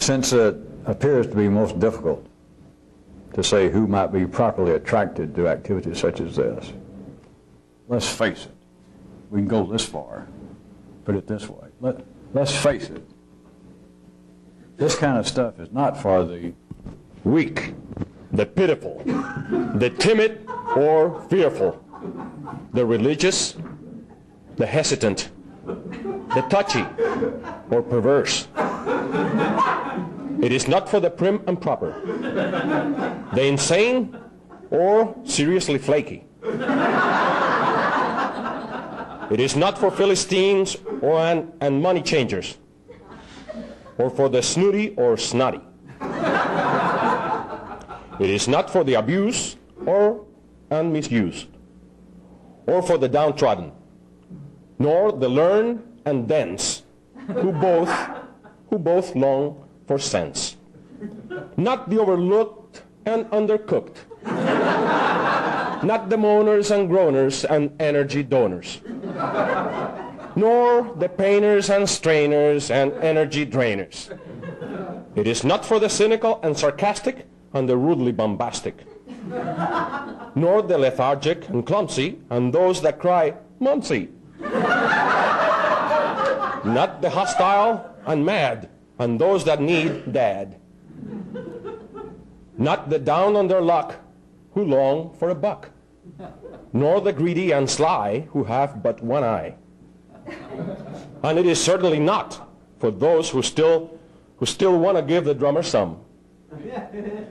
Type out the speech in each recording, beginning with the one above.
Since it appears to be most difficult to say who might be properly attracted to activities such as this, let's face it. We can go this far. Put it this way. Let's face it. This kind of stuff is not for the weak, the pitiful, the timid or fearful, the religious, the hesitant, the touchy or perverse. It is not for the prim and proper, the insane or seriously flaky. It is not for Philistines and money changers, or for the snooty or snotty. It is not for the abused and misused, or for the downtrodden, nor the learned and dense, who both long for sense. Not the overlooked and undercooked, not the moaners and groaners and energy donors, nor the painers and strainers and energy drainers. It is not for the cynical and sarcastic and the rudely bombastic, nor the lethargic and clumsy and those that cry, Mumsy. Not the hostile and mad and those that need Dad. Not the down on their luck who long for a buck, nor the greedy and sly who have but one eye. And it is certainly not for those who still want to give the drummer some,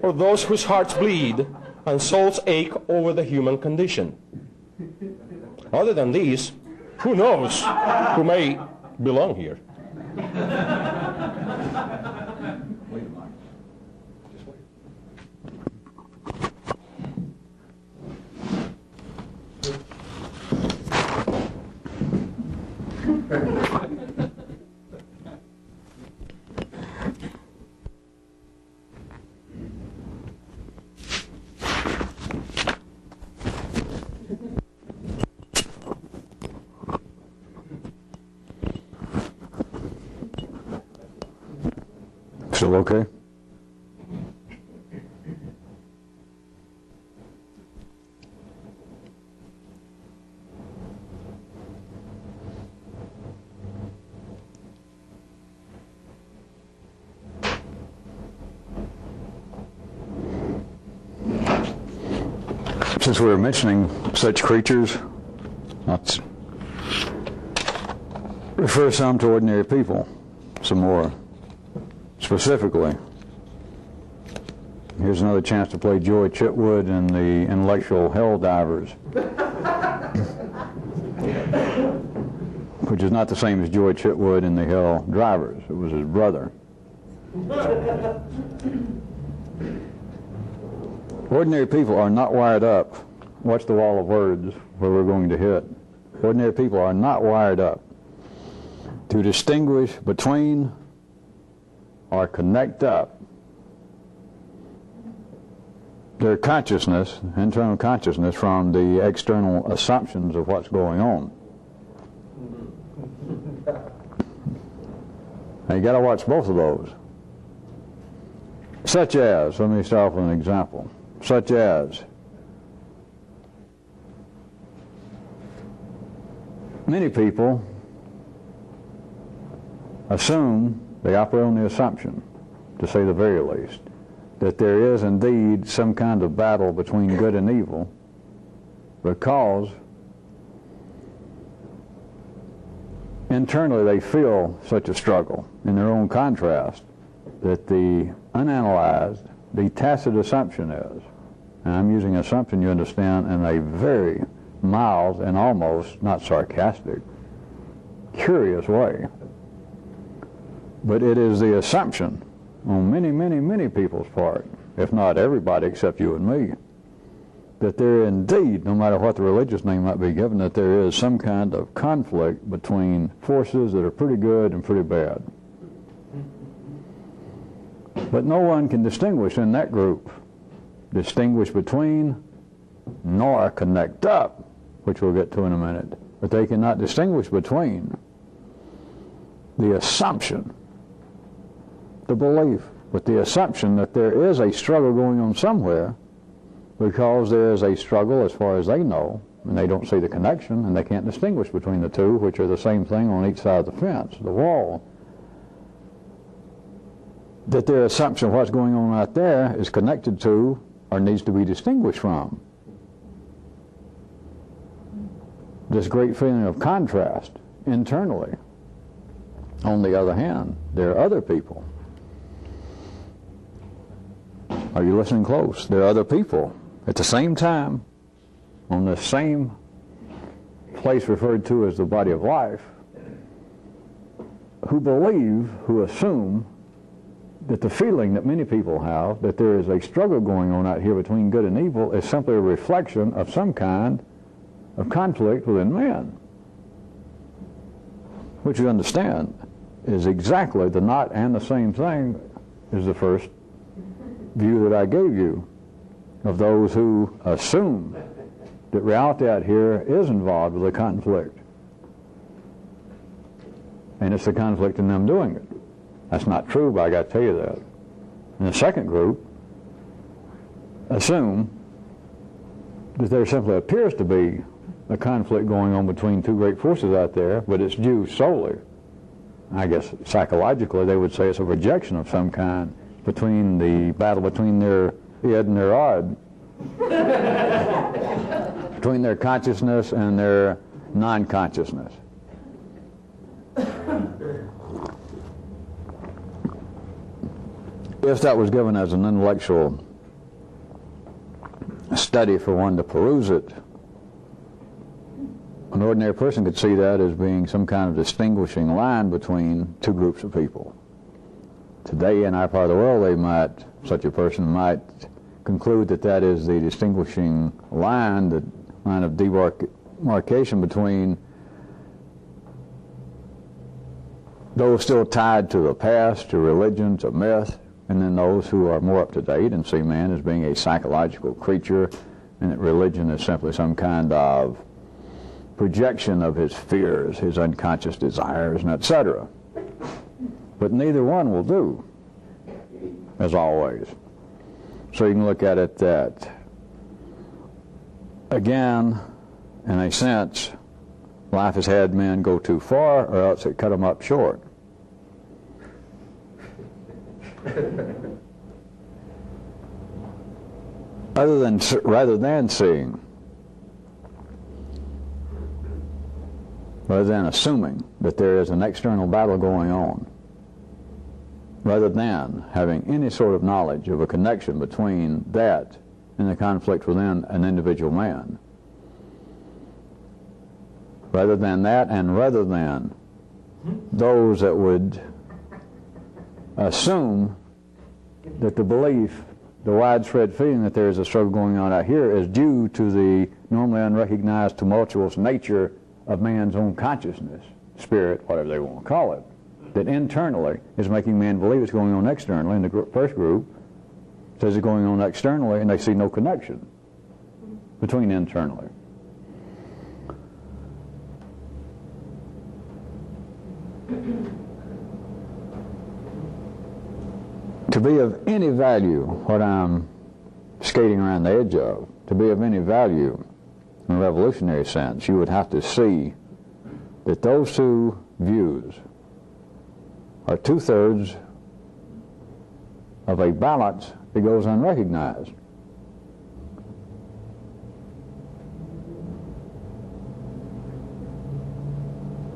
or those whose hearts bleed and souls ache over the human condition. Other than these, who knows who may belong here? Still okay? Since we were mentioning such creatures, let's refer some to ordinary people some more specifically. Here's another chance to play Joy Chitwood and the intellectual hell divers, which is not the same as Joy Chitwood and the hell drivers. It was his brother. Ordinary people are not wired up. Watch the wall of words where we're going to hit. Ordinary people are not wired up to distinguish between or connect up their consciousness, internal consciousness, from the external assumptions of what's going on. Now you got to watch both of those. Such as, let me start off with an example. Such as, many people assume, they operate on the assumption, to say the very least, that there is indeed some kind of battle between good and evil, because internally they feel such a struggle in their own contrast that the unanalyzed, the tacit assumption is, and I'm using assumption, you understand, in a very mild and almost not sarcastic, curious way. But it is the assumption on many, many, many people's part, if not everybody except you and me, that there indeed, no matter what the religious name might be given, that there is some kind of conflict between forces that are pretty good and pretty bad. But no one can distinguish in that group, distinguish between nor connect up, which we'll get to in a minute. But they cannot distinguish between the assumption the belief, with the assumption that there is a struggle going on somewhere, because there is a struggle as far as they know, and they don't see the connection, and they can't distinguish between the two, which are the same thing on each side of the fence, the wall, that their assumption of what's going on out there is connected to or needs to be distinguished from this great feeling of contrast internally. On the other hand, there are other people. Are you listening close? There are other people at the same time, on the same place referred to as the body of life, who believe, who assume that the feeling that many people have, that there is a struggle going on out here between good and evil, is simply a reflection of some kind of conflict within man, which you understand is exactly the not and the same thing as the first view that I gave you of those who assume that reality out here is involved with a conflict, and it's the conflict in them doing it. That's not true, but I got to tell you that. And the second group assume that there simply appears to be a conflict going on between two great forces out there, but it's due solely, I guess psychologically they would say it's a rejection of some kind between the battle between their id and their odd, between their consciousness and their non-consciousness. If that was given as an intellectual study for one to peruse it, an ordinary person could see that as being some kind of distinguishing line between two groups of people. Today in our part of the world, such a person might conclude that that is the distinguishing line, the line of demarcation between those still tied to the past, to religion, to myth, and then those who are more up to date and see man as being a psychological creature, and that religion is simply some kind of projection of his fears, his unconscious desires, and etc. But neither one will do, as always. So you can look at it that, again, in a sense, life has had men go too far, or else it cut them up short. Rather than seeing, rather than assuming that there is an external battle going on, rather than having any sort of knowledge of a connection between that and the conflict within an individual man, rather than that, and rather than those that would assume that the belief, the widespread feeling that there is a struggle going on out here is due to the normally unrecognized tumultuous nature of man's own consciousness, spirit, whatever they want to call it, that internally is making man believe it's going on externally. And the first group says it's going on externally, and they see no connection between internally. To be of any value, what I'm skating around the edge of, to be of any value in a revolutionary sense, you would have to see that those two views are two-thirds of a balance that goes unrecognized.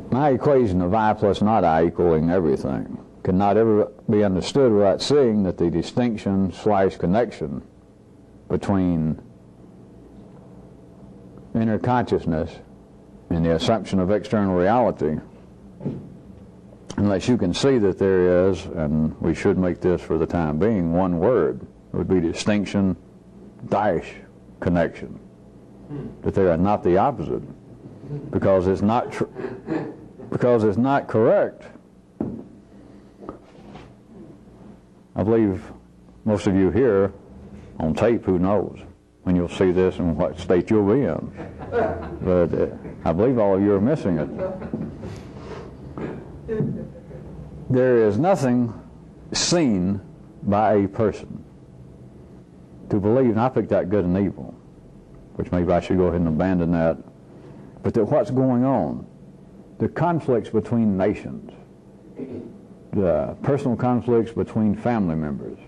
My equation of I plus not I equaling everything cannot ever be understood without seeing that the distinction / connection between inner consciousness and the assumption of external reality, unless you can see that there is, and we should make this for the time being one word, it would be distinction - connection, that they are not the opposite, because it's not correct. I believe most of you here on tape, who knows when you'll see this and what state you'll be in. But I believe all of you are missing it. There is nothing seen by a person. To believe, and I picked out good and evil, which maybe I should go ahead and abandon that, but that what's going on, the conflicts between nations, the personal conflicts between family members,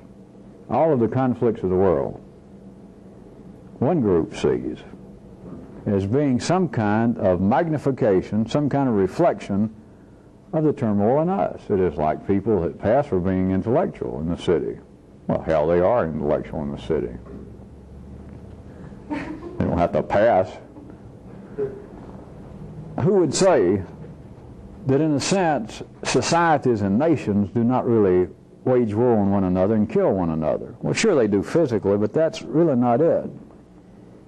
all of the conflicts of the world, one group sees as being some kind of magnification, some kind of reflection of the turmoil in us. It is like people that pass for being intellectual in the city. Well, hell, they are intellectual in the city. They don't have to pass. Who would say that in a sense, societies and nations do not really wage war on one another and kill one another? Well, sure they do physically, but that's really not it.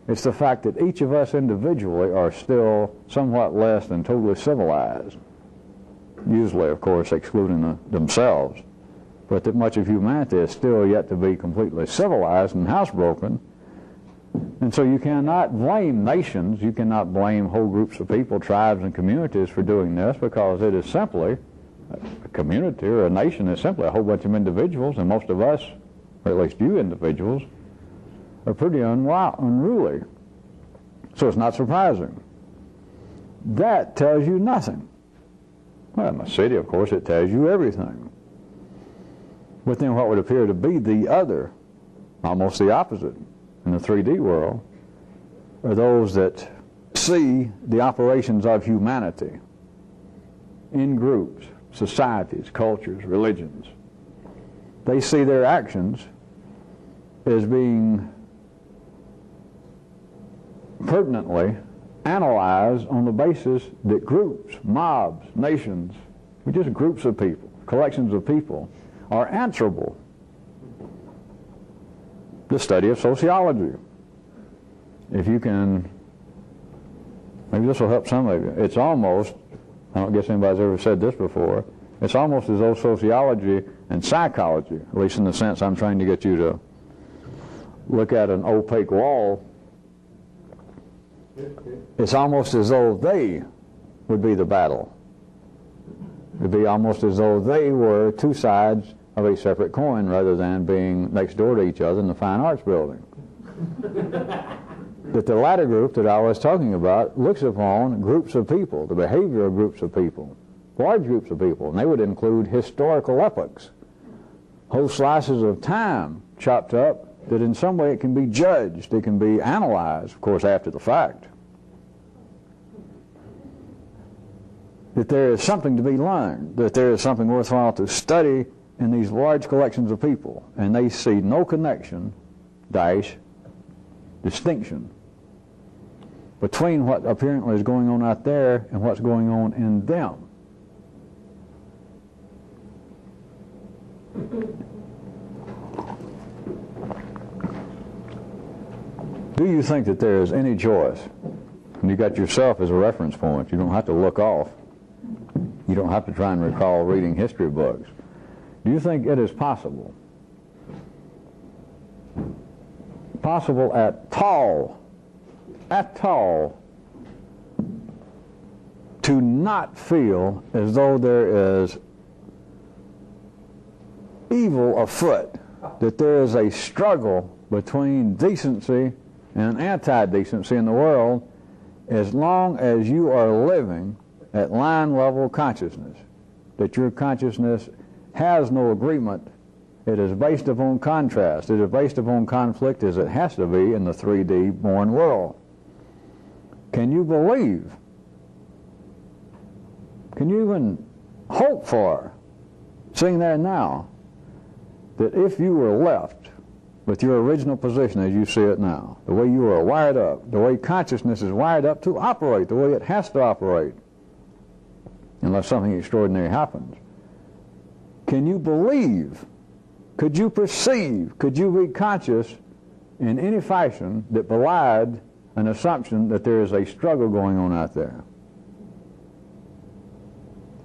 It's the fact that each of us individually are still somewhat less than totally civilized. Usually, of course, excluding themselves. But that much of humanity is still yet to be completely civilized and housebroken. And so you cannot blame nations, you cannot blame whole groups of people, tribes and communities for doing this, because it is simply, a community or a nation is simply a whole bunch of individuals, and most of us, or at least you individuals, are pretty unruly. So it's not surprising. That tells you nothing. Well, in the city, of course, it tells you everything. But then what would appear to be the other, almost the opposite, in the 3D world, are those that see the operations of humanity in groups, societies, cultures, religions. They see their actions as being pertinently analyzed on the basis that groups, mobs, nations, just groups of people, collections of people, are answerable. The study of sociology. If you can, maybe this will help some of you. It's almost, I don't guess anybody's ever said this before, it's almost as though sociology and psychology, at least in the sense I'm trying to get you to look at an opaque wall, it's almost as though they would be the battle. It would be almost as though they were two sides of a separate coin rather than being next door to each other in the Fine Arts Building. That the latter group that I was talking about looks upon groups of people, the behavior of groups of people, large groups of people, and they would include historical epochs, whole slices of time chopped up that in some way it can be judged, it can be analyzed, of course, after the fact. That there is something to be learned, that there is something worthwhile to study in these large collections of people, and they see no connection, distinction, between what apparently is going on out there and what's going on in them. Do you think that there is any choice? And you got yourself as a reference point. You don't have to look off. You don't have to try and recall reading history books. Do you think it is possible at all, to not feel as though there is evil afoot, that there is a struggle between decency and anti-decency in the world, as long as you are living at line level consciousness, that your consciousness has no agreement? It is based upon contrast. It is based upon conflict, as it has to be in the 3D born world. Can you believe? Can you even hope for, sitting there now, that if you were left with your original position as you see it now, the way you are wired up, the way consciousness is wired up to operate, the way it has to operate, unless something extraordinary happens, can you believe? Could you perceive? Could you be conscious in any fashion that belied an assumption that there is a struggle going on out there?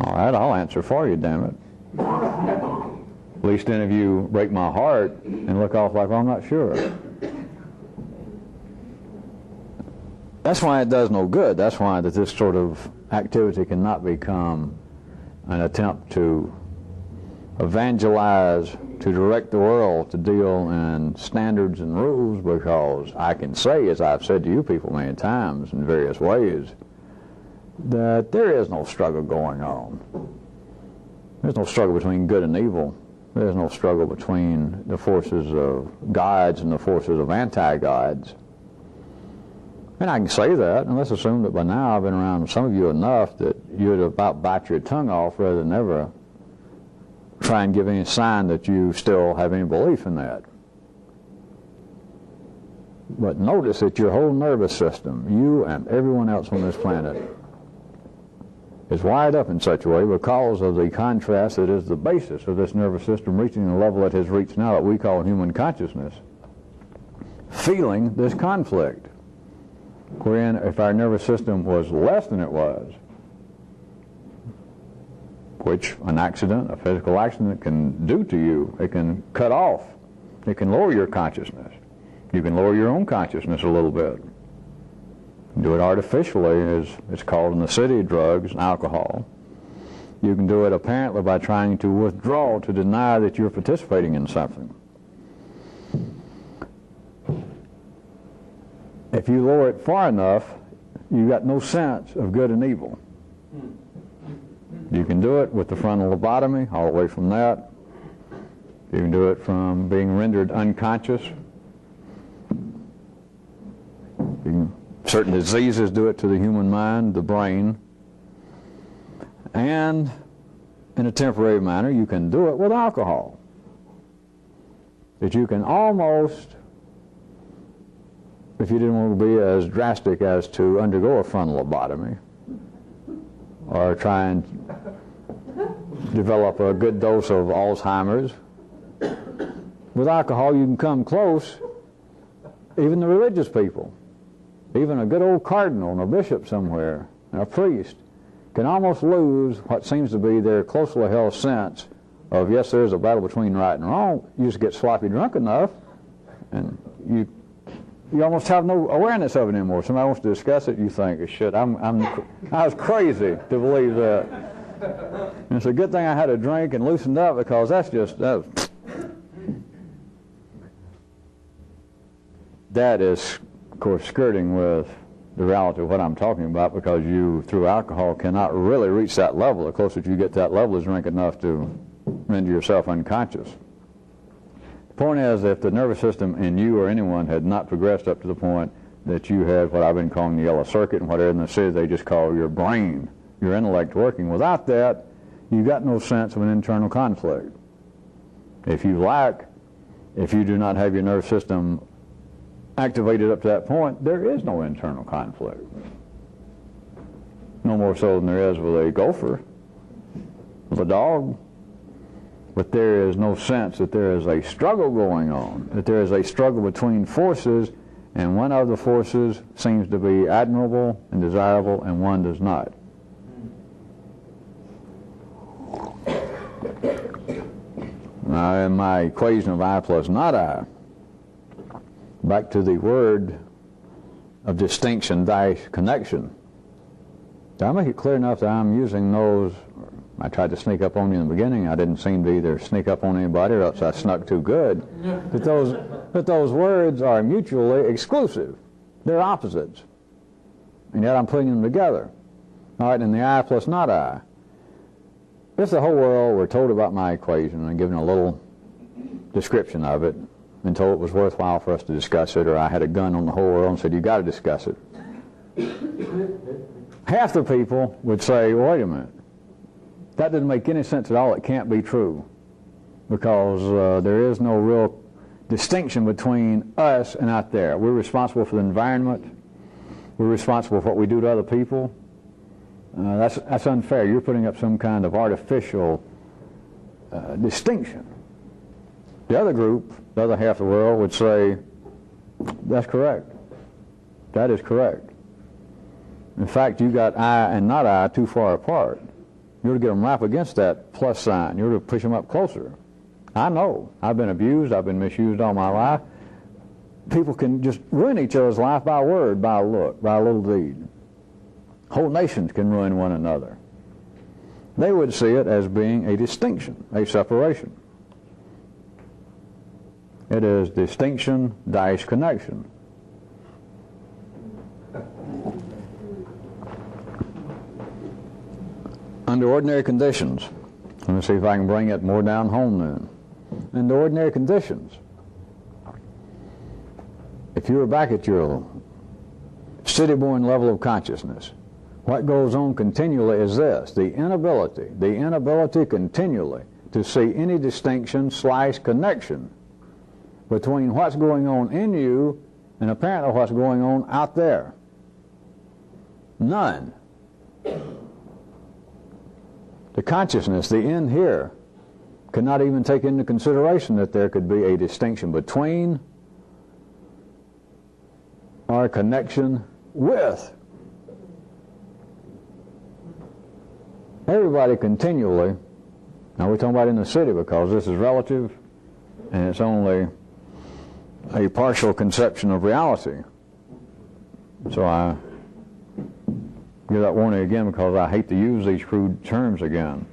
All right, I'll answer for you, damn it. At least any of you break my heart and look off like, well, I'm not sure. That's why it does no good. That's why that this sort of activity cannot become an attempt to evangelize, to direct the world to deal in standards and rules, because I can say, as I've said to you people many times in various ways, that there is no struggle going on. There's no struggle between good and evil. There's no struggle between the forces of gods and the forces of anti-gods. And I can say that, and let's assume that by now I've been around some of you enough that you'd about bite your tongue off rather than ever try and give any sign that you still have any belief in that. But notice that your whole nervous system, you and everyone else on this planet, is wired up in such a way because of the contrast that is the basis of this nervous system reaching the level it has reached now that we call human consciousness, feeling this conflict, wherein if our nervous system was less than it was, which an accident, a physical accident can do to you, it can cut off, it can lower your consciousness. You can lower your own consciousness a little bit. Do it artificially, as it's called in the city, drugs and alcohol. You can do it apparently by trying to withdraw, to deny that you're participating in something. If you lower it far enough, you've got no sense of good and evil. You can do it with the frontal lobotomy, all the way from that. You can do it from being rendered unconscious. Certain diseases do it to the human mind, the brain. And in a temporary manner, you can do it with alcohol. That you can almost, if you didn't want to be as drastic as to undergo a frontal lobotomy, or try and develop a good dose of Alzheimer's, with alcohol you can come close. Even the religious people, even a good old cardinal and a bishop somewhere, and a priest, can almost lose what seems to be their closely held sense of, yes, there's a battle between right and wrong. You just get sloppy drunk enough, and you almost have no awareness of it anymore. Somebody wants to discuss it, you think, shit, I was crazy to believe that. And it's a good thing I had a drink and loosened up, because that is, of course, skirting with the reality of what I'm talking about, because you, through alcohol, cannot really reach that level. The closer you get to that level is drink enough to render yourself unconscious. The point is, if the nervous system in you or anyone had not progressed up to the point that you had what I've been calling the yellow circuit, and whatever in the city they just call your brain, your intellect working, without that, you've got no sense of an internal conflict. If you do not have your nervous system activated up to that point, there is no internal conflict. No more so than there is with a gopher, with a dog. But there is no sense that there is a struggle going on, that there is a struggle between forces, and one of the forces seems to be admirable and desirable, and one does not. Now, in my equation of I plus not I, back to the word of distinction dash connection. Did I make it clear enough that I'm using those? I tried to sneak up on you in the beginning. I didn't seem to either sneak up on anybody, or else I snuck too good. But those words are mutually exclusive. They're opposites. And yet I'm putting them together. All right, in the I plus not I. If the whole world were told about my equation and given a little description of it, and told it was worthwhile for us to discuss it, or I had a gun on the whole world and said, you got to discuss it, half the people would say, wait a minute, that doesn't make any sense at all. It can't be true, because there is no real distinction between us and out there. We're responsible for the environment. We're responsible for what we do to other people. That's unfair. You're putting up some kind of artificial distinction. The other group, the other half of the world, would say, that's correct. That is correct. In fact, you got I and not I too far apart. You ought to get them right up against that plus sign. You ought to push them up closer. I know. I've been abused. I've been misused all my life. People can just ruin each other's life by a word, by a look, by a little deed. Whole nations can ruin one another. they would see it as being a distinction, a separation. It is distinction dash connection. Under ordinary conditions, let me see if I can bring it more down home then. Under ordinary conditions, if you were back at your city-born level of consciousness, what goes on continually is this: the inability continually to see any distinction / connection between what's going on in you and apparently what's going on out there. None. The consciousness, the in here, cannot even take into consideration that there could be a distinction between or a connection with. Everybody continually, now we're talking about in the city because this is relative and it's only a partial conception of reality. So I give that warning again because I hate to use these crude terms again.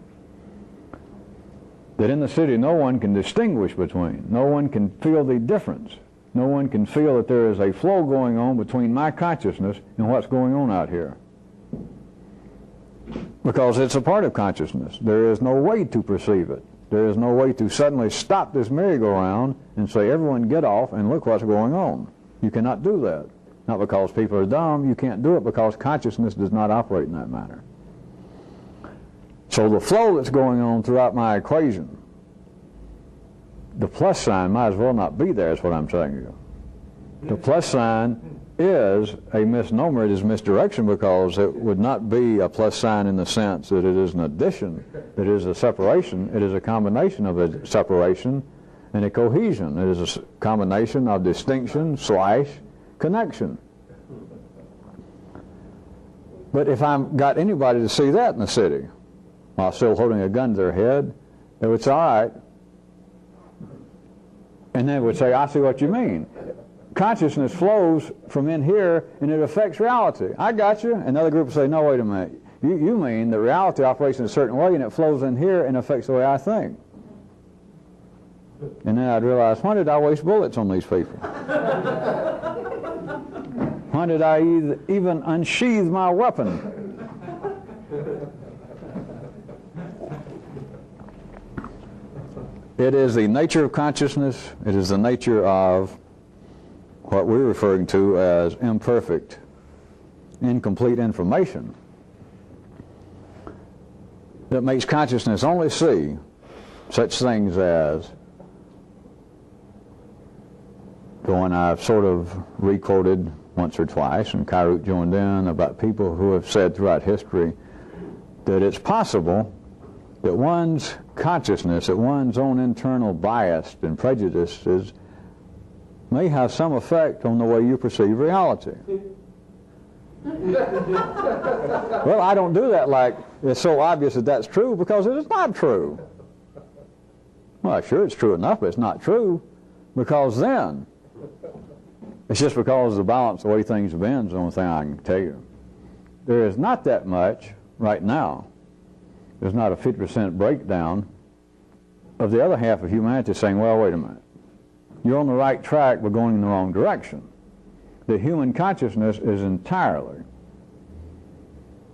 That in the city no one can distinguish between, no one can feel the difference, no one can feel that there is a flow going on between my consciousness and what's going on out here. Because it's a part of consciousness. There is no way to perceive it. There is no way to suddenly stop this merry-go-round and say, everyone get off and look what's going on. You cannot do that. Not because people are dumb, you can't do it because consciousness does not operate in that manner. So the flow that's going on throughout my equation, the plus sign might as well not be there, is what I'm saying to you. The plus sign is a misnomer, it is misdirection, because it would not be a plus sign in the sense that it is an addition, that it is a separation. It is a combination of a separation and a cohesion. It is a combination of distinction / connection. But if I've got anybody to see that in the city, while still holding a gun to their head, they would say, all right. And they would say, I see what you mean. Consciousness flows from in here and it affects reality. I got you. Another group would say, no, wait a minute. You mean that reality operates in a certain way and it flows in here and affects the way I think. And then I'd realize, why did I waste bullets on these people? Why did I even unsheath my weapon? It is the nature of consciousness. It is the nature of what we're referring to as imperfect, incomplete information that makes consciousness only see such things as the one I've sort of re-quoted once or twice, and Kyroots joined in, about people who have said throughout history that it's possible that one's consciousness, that one's own internal bias and prejudices may have some effect on the way you perceive reality. Well, I don't do that like it's so obvious that that's true, because it is not true. Well, sure, it's true enough, but it's not true, because then it's just because of the balance, the way things have been, is the only thing I can tell you. There is not that much right now. There's not a 50% breakdown of the other half of humanity saying, well, wait a minute. You're on the right track, but going in the wrong direction. The human consciousness is entirely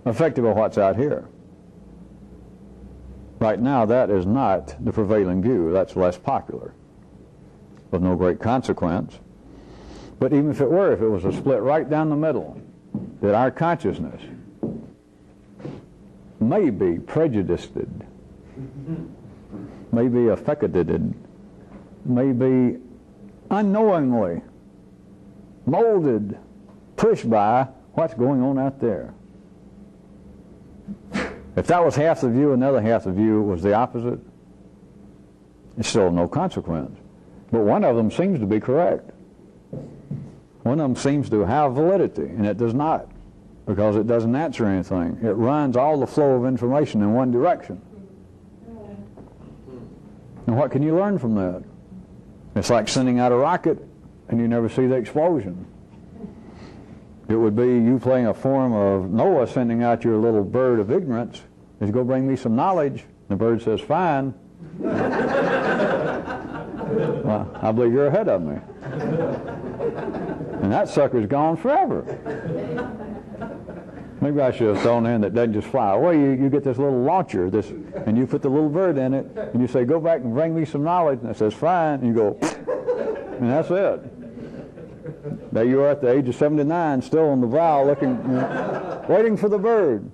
affected by what's out here. Right now, that is not the prevailing view. That's less popular, with no great consequence. But even if it were, if it was a split right down the middle, that our consciousness may be prejudiced, may be affected, may be unknowingly molded, pushed by what's going on out there. If that was half the view and the other half the view was the opposite, it's still no consequence. But one of them seems to be correct. One of them seems to have validity, and it does not, because it doesn't answer anything. It runs all the flow of information in one direction. And what can you learn from that? It's like sending out a rocket and you never see the explosion. It would be you playing a form of Noah, sending out your little bird of ignorance is go bring me some knowledge. The bird says, fine. Well, I believe you're ahead of me. And that sucker's gone forever. Maybe I should have thrown in that doesn't just fly away. You get this little launcher, and you put the little bird in it, and you say, go back and bring me some knowledge. And it says, fine. And you go, and that's it. There you are at the age of 79, still on the bough, looking, waiting for the bird.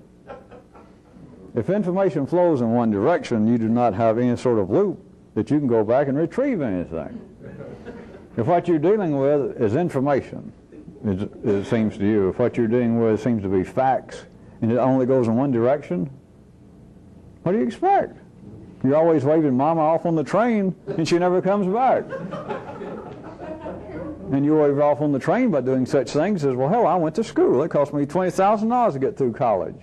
If information flows in one direction, you do not have any sort of loop that you can go back and retrieve anything. If what you're dealing with is information, it seems to you, if what you're dealing with seems to be facts, and it only goes in one direction, what do you expect? You're always waving Mama off on the train, and she never comes back. And you wave her off on the train by doing such things as, well, hell, I went to school. It cost me $20,000 to get through college.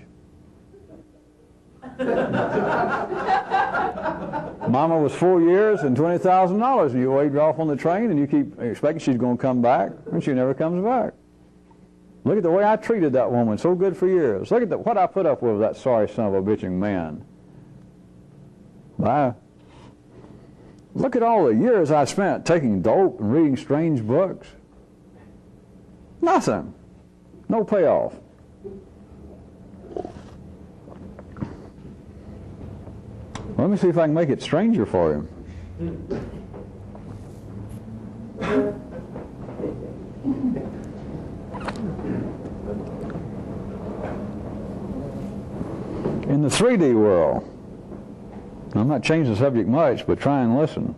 Mama was 4 years and $20,000, and you waved her off on the train, and you keep expecting she's going to come back, and she never comes back. Look at the way I treated that woman, so good for years. Look at what I put up with that sorry son of a bitching man. Bye. Look at all the years I spent taking dope and reading strange books. Nothing. No payoff. Let me see if I can make it stranger for him. In the 3D world, I'm not changing the subject much, but try and listen.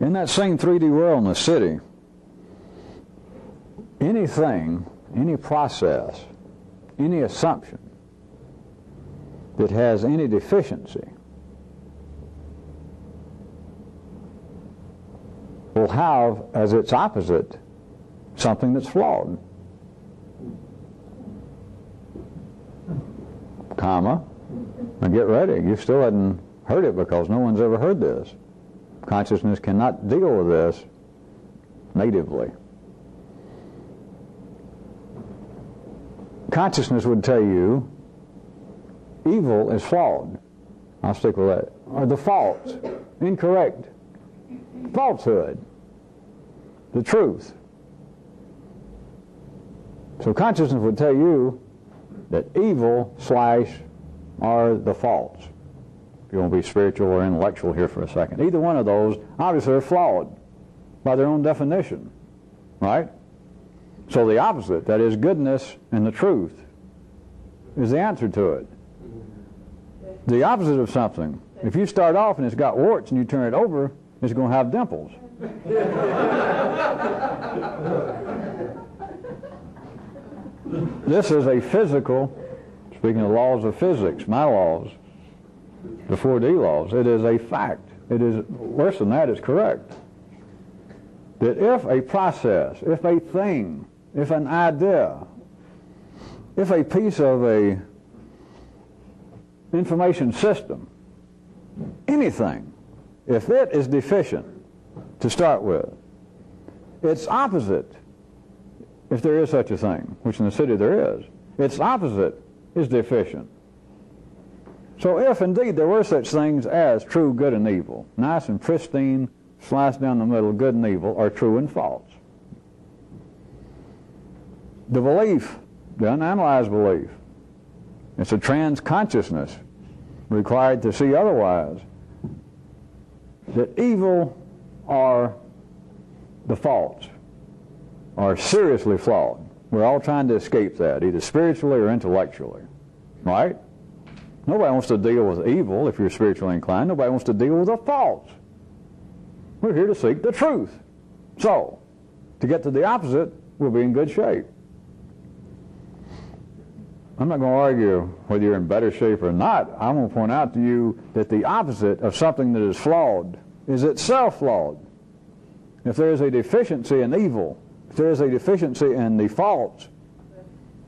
In that same 3D world in the city, anything, any process, any assumption that has any deficiency will have as its opposite something that's flawed. Comma. Now get ready. You still hadn't heard it because no one's ever heard this. Consciousness cannot deal with this natively. Consciousness would tell you evil is flawed. I'll stick with that. Or the false, incorrect, falsehood, the truth. So consciousness would tell you that evil / are the false. If you want to be spiritual or intellectual here for a second. Either one of those obviously are flawed by their own definition. Right? So the opposite, that is goodness and the truth, is the answer to it. The opposite of something. If you start off and it's got warts and you turn it over, it's going to have dimples. This is a physical, speaking of laws of physics, my laws, the 4D laws, it is a fact. It is, worse than that, it's correct. That if a process, if a thing, if an idea, if a piece of a information system, anything, if it is deficient to start with, its opposite, if there is such a thing, which in the city there is, its opposite is deficient. So if indeed there were such things as true, good, and evil, nice and pristine, sliced down the middle, good and evil, are true and false. The belief, the unanalyzed belief, it's a trans-consciousness required to see otherwise, that evil are the false, are seriously flawed. We're all trying to escape that, either spiritually or intellectually. Right? Nobody wants to deal with evil if you're spiritually inclined. Nobody wants to deal with the false. We're here to seek the truth. So, to get to the opposite, we'll be in good shape. I'm not going to argue whether you're in better shape or not. I'm going to point out to you that the opposite of something that is flawed is itself flawed. If there is a deficiency in evil, if there is a deficiency in the false,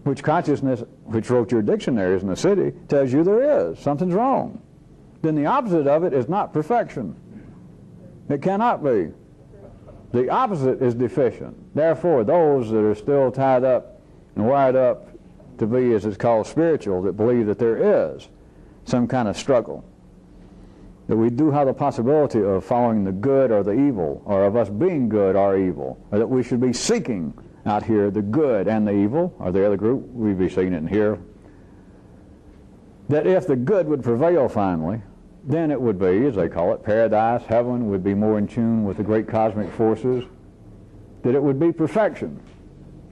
which consciousness, which wrote your dictionaries in the city, tells you there is, something's wrong, then the opposite of it is not perfection. It cannot be. The opposite is deficient. Therefore, those that are still tied up and wired up to be, as it's called, spiritual, that believe that there is some kind of struggle. That we do have the possibility of following the good or the evil, or of us being good or evil, or that we should be seeking out here the good and the evil, or the other group, we'd be seeing it in here. That if the good would prevail finally, then it would be, as they call it, paradise, heaven would be more in tune with the great cosmic forces, that it would be perfection.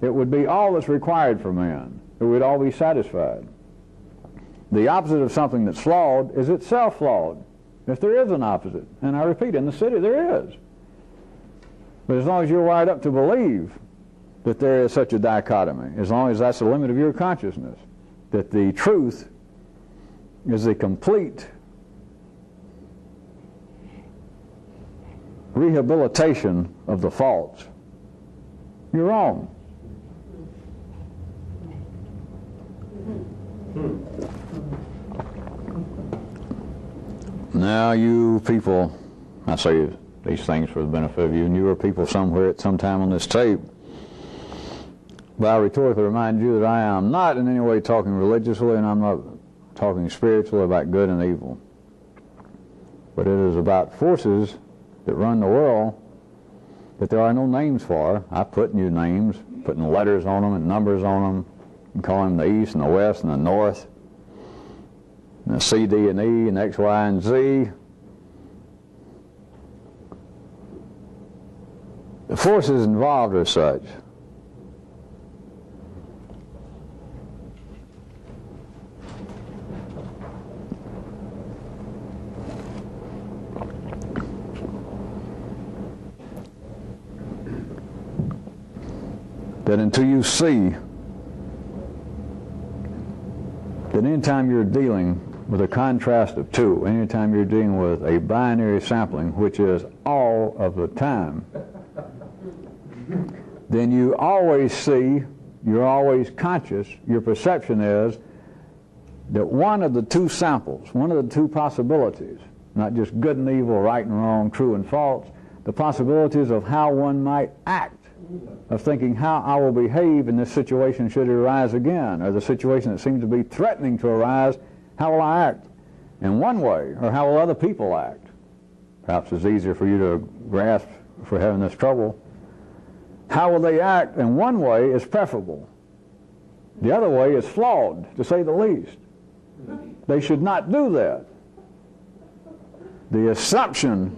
It would be all that's required for man. It would all be satisfied. The opposite of something that's flawed is itself flawed, if there is an opposite. And I repeat, in the city there is. But as long as you're wired up to believe that there is such a dichotomy, as long as that's the limit of your consciousness, that the truth is the complete rehabilitation of the false, you're wrong. Now you people, I say these things for the benefit of you, and you are people somewhere at some time on this tape, but I rhetorically remind you that I am not in any way talking religiously, and I'm not talking spiritually about good and evil. But it is about forces that run the world that there are no names for. I put new names, putting letters on them and numbers on them, and calling them the East and the West and the North, and the C, D, and E, and X, Y, and Z. The forces involved are such that until you see that anytime you're dealing with a contrast of two, anytime you're dealing with a binary sampling, which is all of the time, then you always see, you're always conscious, your perception is that one of the two samples, one of the two possibilities, not just good and evil, right and wrong, true and false, the possibilities of how one might act, of thinking how I will behave in this situation should it arise again, or the situation that seems to be threatening to arise, how will I act in one way, or how will other people act? Perhaps it's easier for you to grasp for having this trouble. How will they act in one way is preferable. The other way is flawed, to say the least. They should not do that. The assumption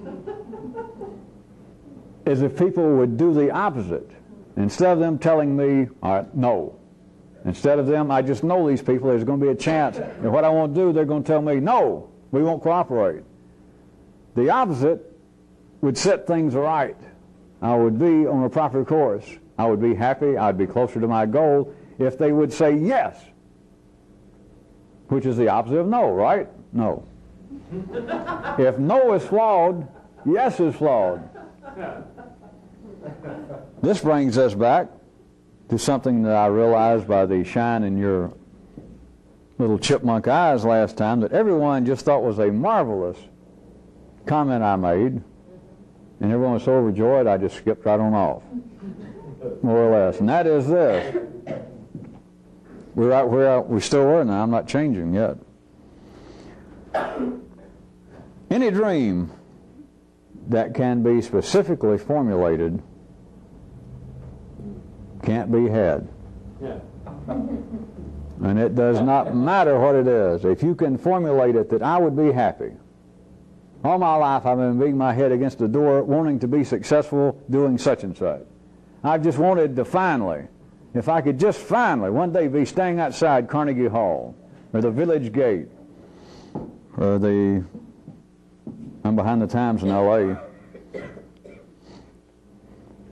is if people would do the opposite. Instead of them telling me, all right, no. Instead of them, I just know these people, there's going to be a chance, and what I won't do, they're going to tell me, no, we won't cooperate. The opposite would set things right. I would be on a proper course. I would be happy, I'd be closer to my goal if they would say yes, which is the opposite of no, right? No. If no is flawed, yes is flawed. This brings us back to something that I realized by the shine in your little chipmunk eyes last time, that everyone just thought was a marvelous comment I made, and everyone was so overjoyed I just skipped right on off, more or less. And that is this. We're right where we still were now. I'm not changing yet. Any dream that can be specifically formulated can't be had. Yeah. And it does not matter what it is. If you can formulate it that I would be happy. All my life I've been beating my head against the door wanting to be successful doing such and such. I've just wanted to finally, if I could just finally one day be standing outside Carnegie Hall or the Village Gate or I'm behind the times in L.A.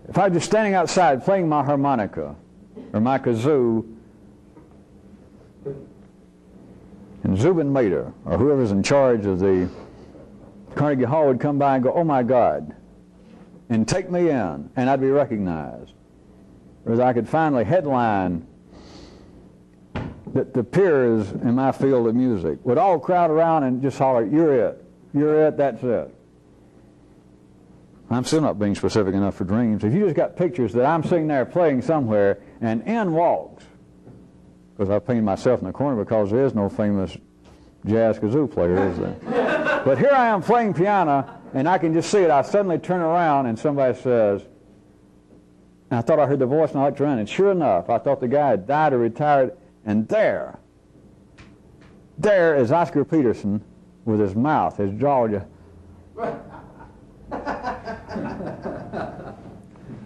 If I was just standing outside playing my harmonica or my kazoo, and Zubin Mehta or whoever's in charge of the Carnegie Hall would come by and go, oh my God, and take me in, and I'd be recognized. Or that I could finally headline that the peers in my field of music would all crowd around and just holler, you're it, that's it. I'm still not being specific enough for dreams. If you just got pictures that I'm sitting there playing somewhere and in walks because I painted myself in the corner because there is no famous jazz kazoo player, is there? But here I am playing piano, and I can just see it. I suddenly turn around, and somebody says, and I thought I heard the voice, and I looked around, and sure enough, I thought the guy had died or retired, and there is Oscar Peterson with his mouth, his jaw.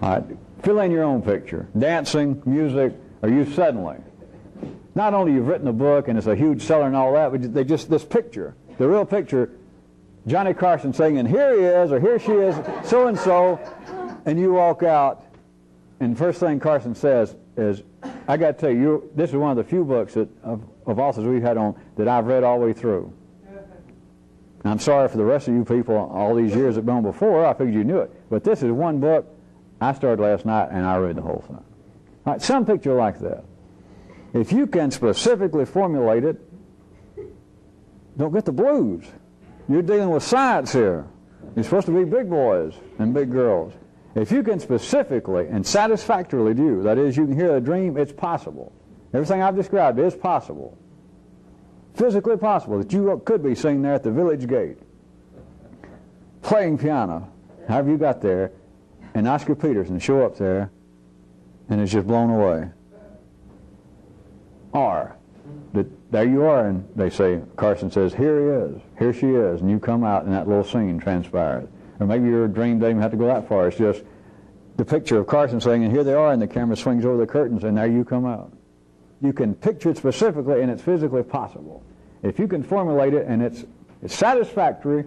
All right, fill in your own picture. Dancing, music, or you suddenly. Not only you've written a book and it's a huge seller and all that, but they just, this picture, the real picture, Johnny Carson saying, and here he is, or here she is, so-and-so, and you walk out, and first thing Carson says is, I got to tell you, this is one of the few books that, of authors we've had on that I've read all the way through. And I'm sorry for the rest of you people, all these years that have been on before, I figured you knew it. But this is one book I started last night, and I read the whole thing. All right, some picture like that. If you can specifically formulate it, don't get the blues. You're dealing with science here. You're supposed to be big boys and big girls. If you can specifically and satisfactorily do, that is, you can hear a dream, it's possible. Everything I've described is possible. Physically possible, that you could be sitting there at the village gate, playing piano, however you got there, and Oscar Peterson show up there, and it's just blown away. Or, there you are, and they say, Carson says, here he is, here she is, and you come out and that little scene transpires. Or maybe your dream doesn't even have to go that far. It's just the picture of Carson saying, and here they are, and the camera swings over the curtains, and there you come out. You can picture it specifically, and it's physically possible. If you can formulate it, and it's satisfactory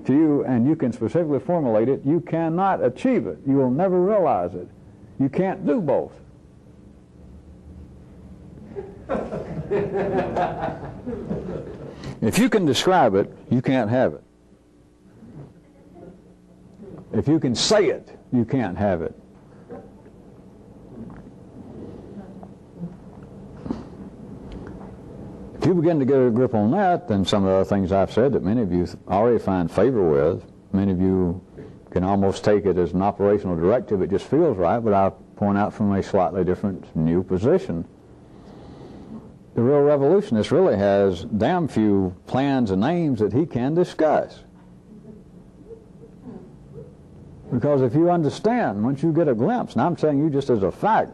to you, and you can specifically formulate it, you cannot achieve it. You will never realize it. You can't do both. If you can describe it, you can't have it. If you can say it, you can't have it. If you begin to get a grip on that, then some of the other things I've said that many of you already find favor with, many of you can almost take it as an operational directive. It just feels right, but I'll point out from a slightly different new position. The real revolutionist really has damn few plans and names that he can discuss. Because if you understand, once you get a glimpse, and I'm telling you just as a fact,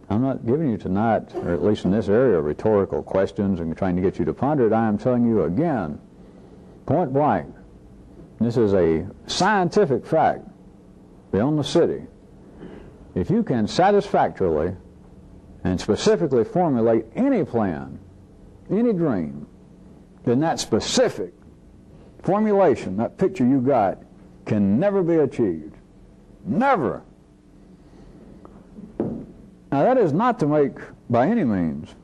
I'm not giving you tonight, or at least in this area, rhetorical questions and trying to get you to ponder it. I am telling you again, point blank, this is a scientific fact beyond the city. If you can satisfactorily and specifically formulate any plan, any dream, then that specific formulation, that picture you got, can never be achieved. Never. Now that is not to make, by any means,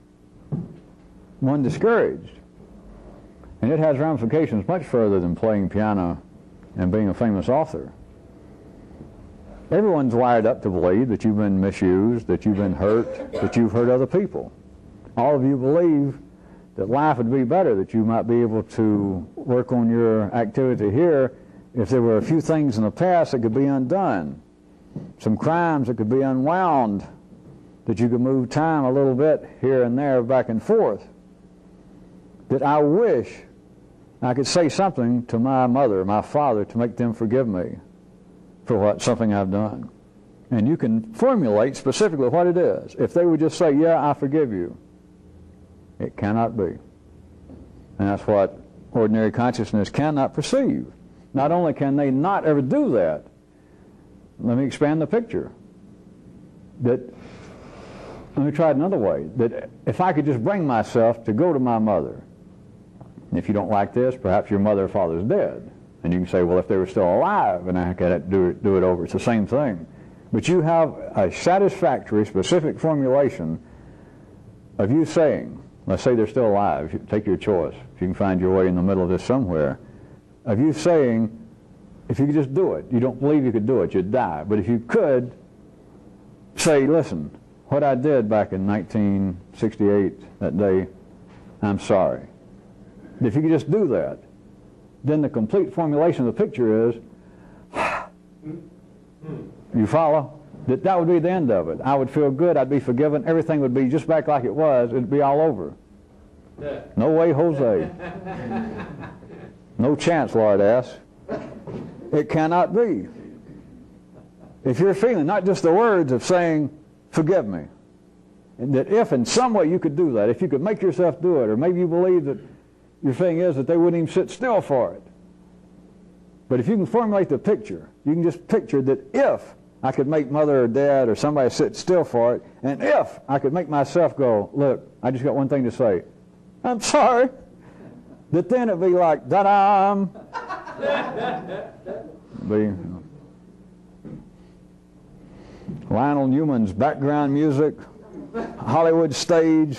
one discouraged. And it has ramifications much further than playing piano and being a famous author. Everyone's wired up to believe that you've been misused, that you've been hurt, that you've hurt other people. All of you believe that life would be better, that you might be able to work on your activity here if there were a few things in the past that could be undone, some crimes that could be unwound, that you could move time a little bit here and there, back and forth, that I wish I could say something to my mother, my father, to make them forgive me for something I've done. And you can formulate specifically what it is. If they would just say, yeah, I forgive you, it cannot be. And that's what ordinary consciousness cannot perceive. Not only can they not ever do that, let me expand the picture. Let me try it another way. That if I could just bring myself to go to my mother, and if you don't like this, perhaps your mother or father's dead. And you can say, well, if they were still alive and I could do it over, it's the same thing. But you have a satisfactory, specific formulation of you saying, let's say they're still alive, take your choice, if you can find your way in the middle of this somewhere, of you saying, if you could just do it, you don't believe you could do it, you'd die. But if you could say, listen, what I did back in 1968, that day, I'm sorry. If you could just do that, then the complete formulation of the picture is, you follow? that would be the end of it. I would feel good. I'd be forgiven. Everything would be just back like it was. It'd be all over. No way, Jose. No chance, Lord asks. It cannot be. If you're feeling not just the words of saying, forgive me, and that if in some way you could do that, if you could make yourself do it, or maybe you believe that your thing is that they wouldn't even sit still for it. But if you can formulate the picture, you can just picture that if I could make mother or dad or somebody sit still for it, and if I could make myself go, look, I just got one thing to say, I'm sorry, that then it'd be like, da-dam. Be Lionel Newman's background music, Hollywood stage,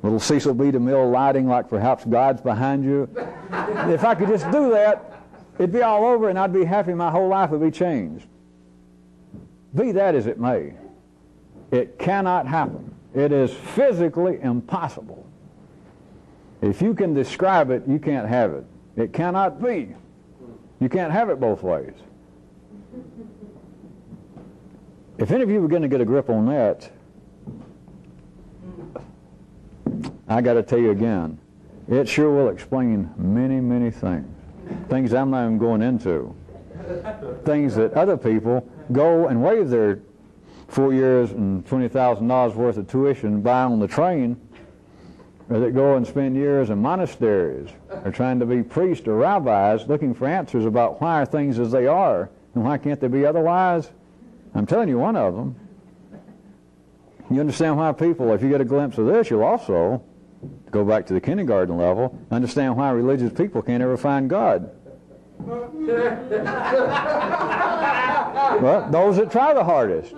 little Cecil B. DeMille lighting like perhaps God's behind you. If I could just do that, it'd be all over and I'd be happy. My whole life would be changed. Be that as it may, it cannot happen. It is physically impossible. If you can describe it, you can't have it. It cannot be. You can't have it both ways. If any of you were going to get a grip on that, I got to tell you again, it sure will explain many, many things. Things I'm not even going into. Things that other people go and waive their 4 years and $20,000 worth of tuition buy on the train, or that go and spend years in monasteries, or trying to be priests or rabbis looking for answers about why are things as they are, and why can't they be otherwise. I'm telling you one of them. You understand why people, if you get a glimpse of this, you'll also, go back to the kindergarten level, understand why religious people can't ever find God. Well, those that try the hardest.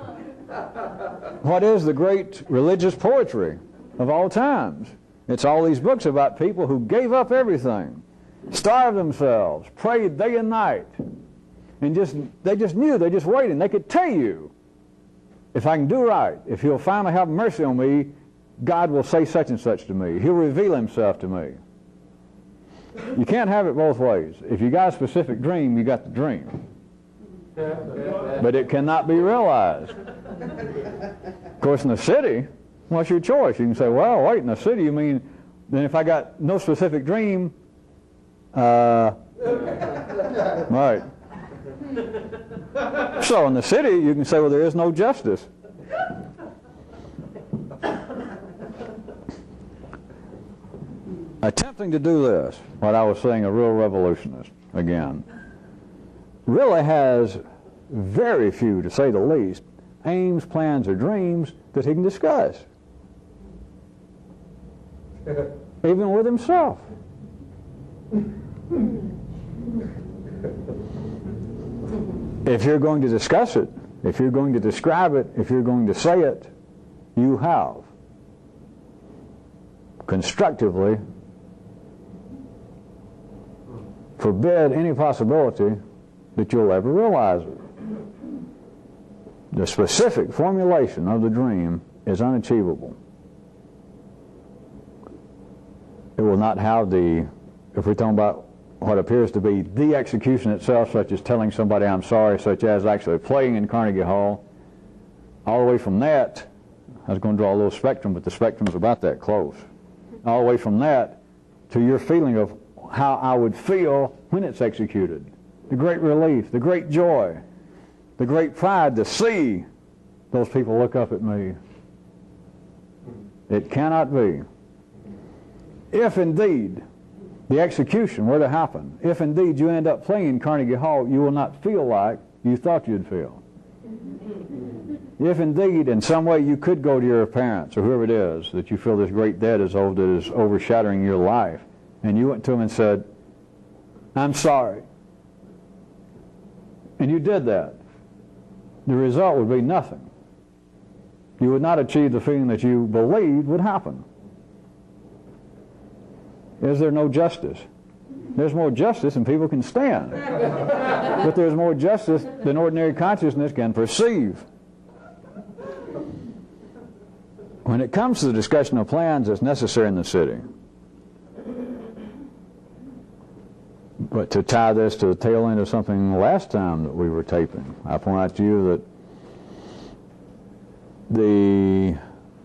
What is the great religious poetry of all times? It's all these books about people who gave up everything, starved themselves, prayed day and night, and they just knew, they just waited. They could tell you, if I can do right, if he'll finally have mercy on me, God will say such and such to me. He'll reveal himself to me. You can't have it both ways. If you got a specific dream, you got the dream. But it cannot be realized. Of course, in the city, what's your choice? You can say, well, wait, in the city, you mean, then if I got no specific dream, right. So in the city, you can say, well, there is no justice. Attempting to do this, what I was saying, a real revolutionist, again, really has very few, to say the least, aims, plans, or dreams that he can discuss. Even with himself. If you're going to discuss it, if you're going to describe it, if you're going to say it, you have constructively forbid any possibility that you'll ever realize it. The specific formulation of the dream is unachievable. It will not have the, if we're talking about what appears to be the execution itself, such as telling somebody I'm sorry, such as actually playing in Carnegie Hall, all the way from that, I was going to draw a little spectrum, but the spectrum's about that close. All the way from that to your feeling of how I would feel when it's executed. The great relief, the great joy, the great pride to see those people look up at me. It cannot be. If indeed the execution were to happen, if indeed you end up playing in Carnegie Hall, you will not feel like you thought you'd feel. If indeed in some way you could go to your parents or whoever it is that you feel this great debt is overshadowing your life, and you went to them and said, I'm sorry, and you did that, the result would be nothing. You would not achieve the feeling that you believed would happen. Is there no justice? There's more justice than people can stand. But there's more justice than ordinary consciousness can perceive. When it comes to the discussion of plans, it's necessary in the city. But to tie this to the tail end of something last time that we were taping, I point out to you that The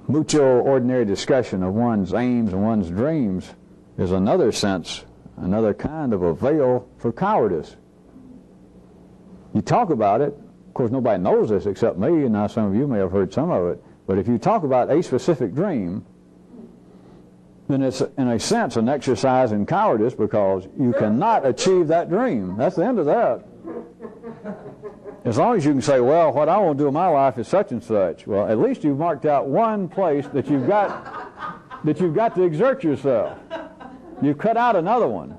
mutual ordinary discussion of one's aims and one's dreams is another sense, another kind of a veil for cowardice. You talk about it. Of course, nobody knows this except me, and now some of you may have heard some of it. But if you talk about a specific dream, then it's, in a sense, an exercise in cowardice, because you cannot achieve that dream. That's the end of that. As long as you can say, well, what I want to do in my life is such and such. Well, at least you've marked out one place that you've got to exert yourself. You've cut out another one.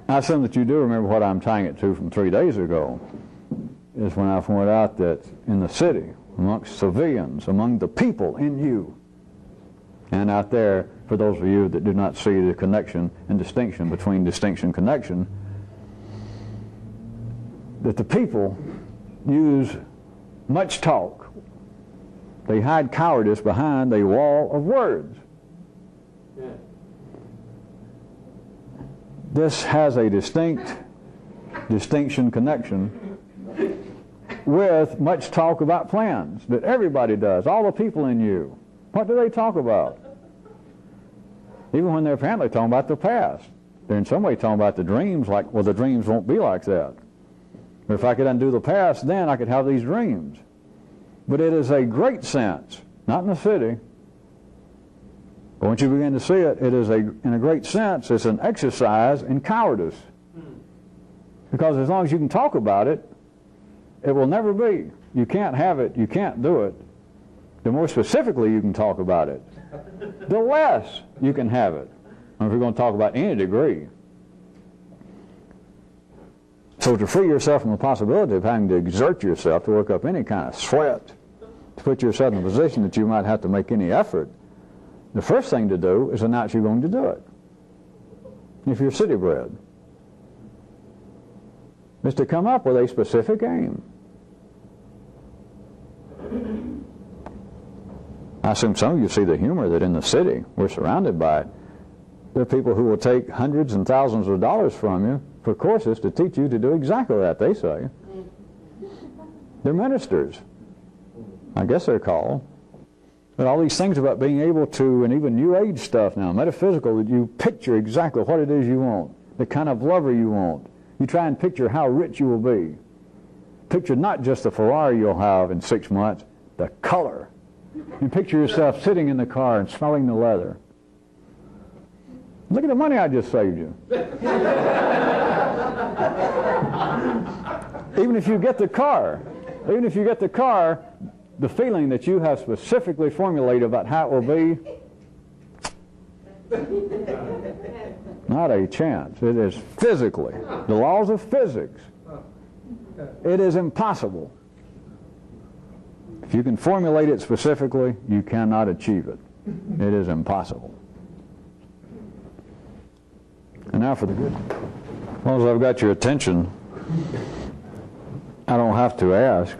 I assume that you do remember what I'm tying it to from 3 days ago, is when I pointed out that in the city, amongst civilians, among the people in you, and out there, for those of you that do not see the connection and distinction between distinction and connection, that the people use much talk. They hide cowardice behind a wall of words. Yeah. This has a distinct distinction connection with much talk about plans that everybody does, all the people in you. What do they talk about? Even when they're apparently talking about the past, they're in some way talking about the dreams, like, well, the dreams won't be like that. But if I could undo the past, then I could have these dreams. But it is a great sense, not in the city, but once you begin to see it, it is in a great sense, it's an exercise in cowardice. Because as long as you can talk about it, it will never be. You can't have it, you can't do it. The more specifically you can talk about it, the less you can have it. If you're going to talk about any degree. So to free yourself from the possibility of having to exert yourself to work up any kind of sweat, to put yourself in a position that you might have to make any effort, the first thing to do is announce you're going to do it. If you're city bred, is to come up with a specific aim. I assume some of you see the humor that in the city, we're surrounded by it. There are people who will take hundreds and thousands of dollars from you for courses to teach you to do exactly that, they say. They're ministers. I guess they're called. But all these things about being able to, and even New Age stuff now, metaphysical, that you picture exactly what it is you want, the kind of lover you want. You try and picture how rich you will be. Picture not just the Ferrari you'll have in 6 months, the color. You picture yourself sitting in the car and smelling the leather. Look at the money I just saved you. Even if you get the car, the feeling that you have specifically formulated about how it will be, not a chance. It is physically, the laws of physics, it is impossible. If you can formulate it specifically, you cannot achieve it. It is impossible. And now for the good. As long as I've got your attention, I don't have to ask,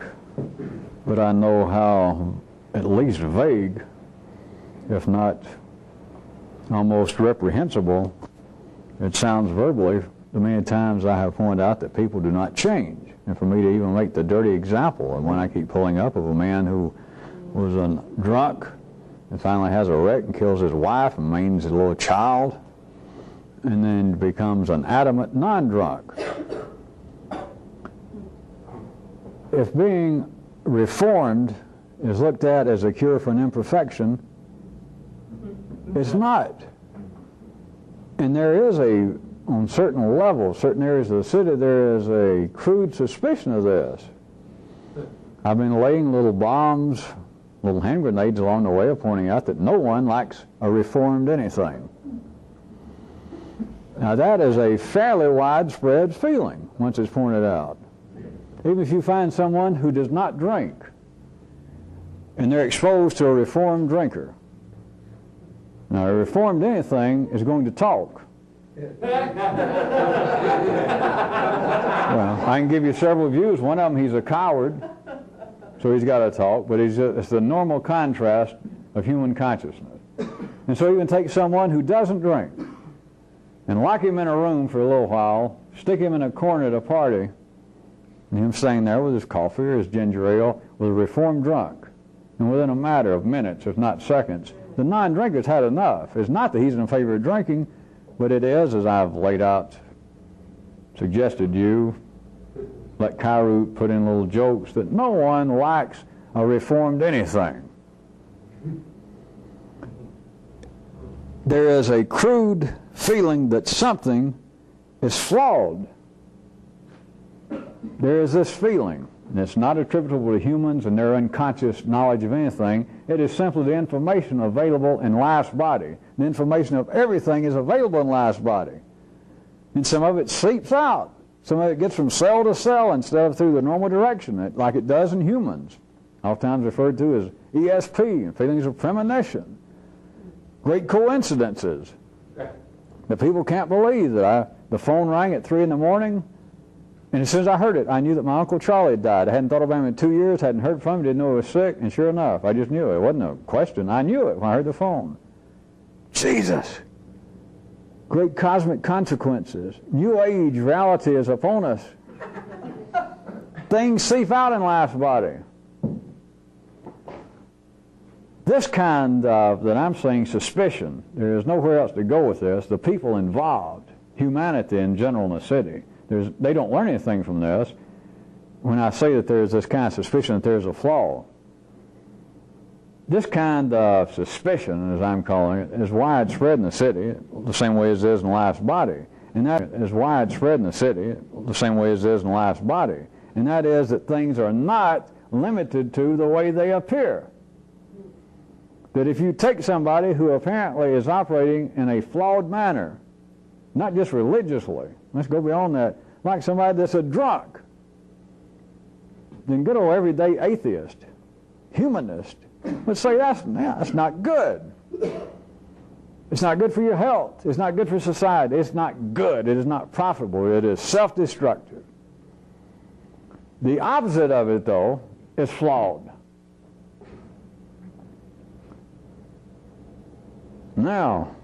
but I know how at least vague, if not almost reprehensible, it sounds verbally the many times I have pointed out that people do not change. And for me to even make the dirty example, and when I keep pulling up of a man who was a drunk and finally has a wreck and kills his wife and maims his little child, and then becomes an adamant non-drunk. If being reformed is looked at as a cure for an imperfection, it's not. And there is on certain levels, certain areas of the city, there is a crude suspicion of this. I've been laying little bombs, little hand grenades along the way of pointing out that no one likes a reformed anything. Now that is a fairly widespread feeling once it's pointed out. Even if you find someone who does not drink and they're exposed to a reformed drinker. Now a reformed anything is going to talk. Well, I can give you several views. One of them, he's a coward, so he's got to talk, but it's the normal contrast of human consciousness. And so you can take someone who doesn't drink and lock him in a room for a little while, stick him in a corner at a party, And him staying there with his coffee or his ginger ale with a reformed drunk. And within a matter of minutes, if not seconds, the non-drinker's had enough. It's not that he's in favor of drinking, but it is, as I've laid out, suggested you, let Kyroots put in little jokes, that no one likes a reformed anything. There is a crude feeling that something is flawed. There is this feeling, and it's not attributable to humans and their unconscious knowledge of anything. It is simply the information available in life's body. The information of everything is available in life's body. And some of it seeps out. Some of it gets from cell to cell instead of through the normal direction, like it does in humans. Oftentimes referred to as ESP, feelings of premonition. Great coincidences. The people can't believe that the phone rang at 3 in the morning, and as soon as I heard it, I knew that my Uncle Charlie had died. I hadn't thought about him in 2 years, hadn't heard from him, didn't know he was sick, and sure enough, I just knew it. It wasn't a question. I knew it when I heard the phone. Jesus! Great cosmic consequences. New Age reality is upon us. Things seep out in life's body. This kind of, that I'm saying, suspicion, there is nowhere else to go with this. The people involved, humanity in general in the city, they don't learn anything from this. When I say that there's this kind of suspicion that there's a flaw, this kind of suspicion, as I'm calling it, is widespread in the city, the same way as it is in life's body. And that is widespread in the city, the same way as it is in life's body. And that is that things are not limited to the way they appear. That if you take somebody who apparently is operating in a flawed manner, not just religiously, let's go beyond that, like somebody that's a drunk, then good old everyday atheist, humanist, would say that's not good. It's not good for your health. It's not good for society. It's not good. It is not profitable. It is self-destructive. The opposite of it, though, is flawed. Now,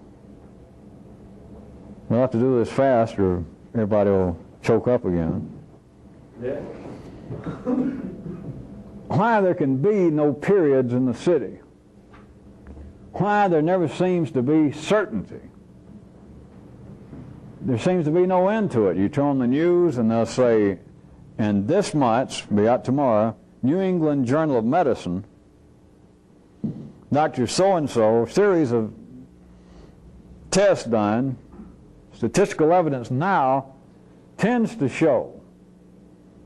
we'll have to do this fast or everybody will choke up again. Yeah. Why there can be no periods in the city. Why there never seems to be certainty. There seems to be no end to it. You turn on the news and they'll say, and this month's, be out tomorrow, New England Journal of Medicine, Dr. So-and-so, series of tests done, statistical evidence now tends to show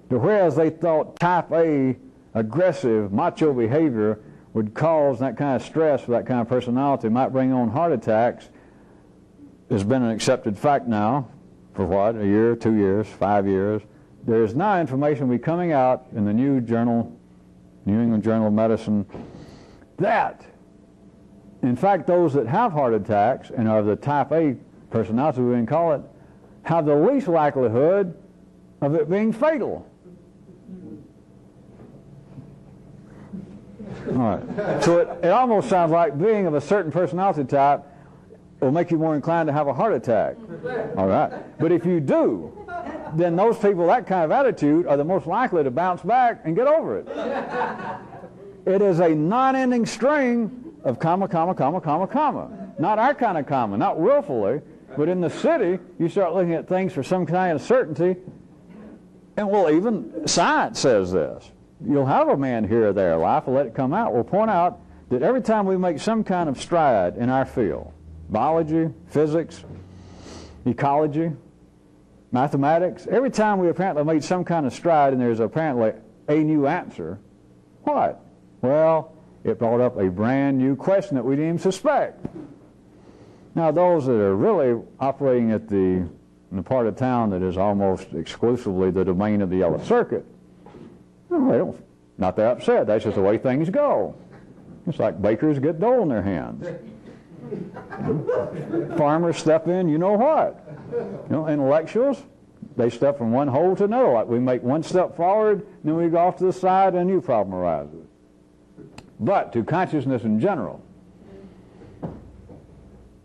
that whereas they thought type A aggressive macho behavior would cause that kind of stress for that kind of personality, might bring on heart attacks, has been an accepted fact now for what, a year, 2 years, 5 years. There is now information will be coming out in the new journal, New England Journal of Medicine, that in fact those that have heart attacks and are the type A personality, we can call it, have the least likelihood of it being fatal. All right. So it almost sounds like being of a certain personality type will make you more inclined to have a heart attack. All right. But if you do, then those people, that kind of attitude, are the most likely to bounce back and get over it. It is a non-ending string of comma, comma, comma, comma, comma. Not our kind of comma, not willfully, but in the city, you start looking at things for some kind of certainty, and well, even science says this. You'll have a man here or there, life will let it come out, will point out that every time we make some kind of stride in our field, biology, physics, ecology, mathematics, every time we apparently made some kind of stride and there's apparently a new answer, what? Well, it brought up a brand new question that we didn't even suspect. Now, those that are really operating at in the part of town that is almost exclusively the domain of the yellow circuit, well, they don't, not that upset. That's just the way things go. It's like bakers get dough in their hands. Farmers step in, you know what? You know, intellectuals, they step from one hole to another. Like we make one step forward, then we go off to the side, and a new problem arises. But to consciousness in general,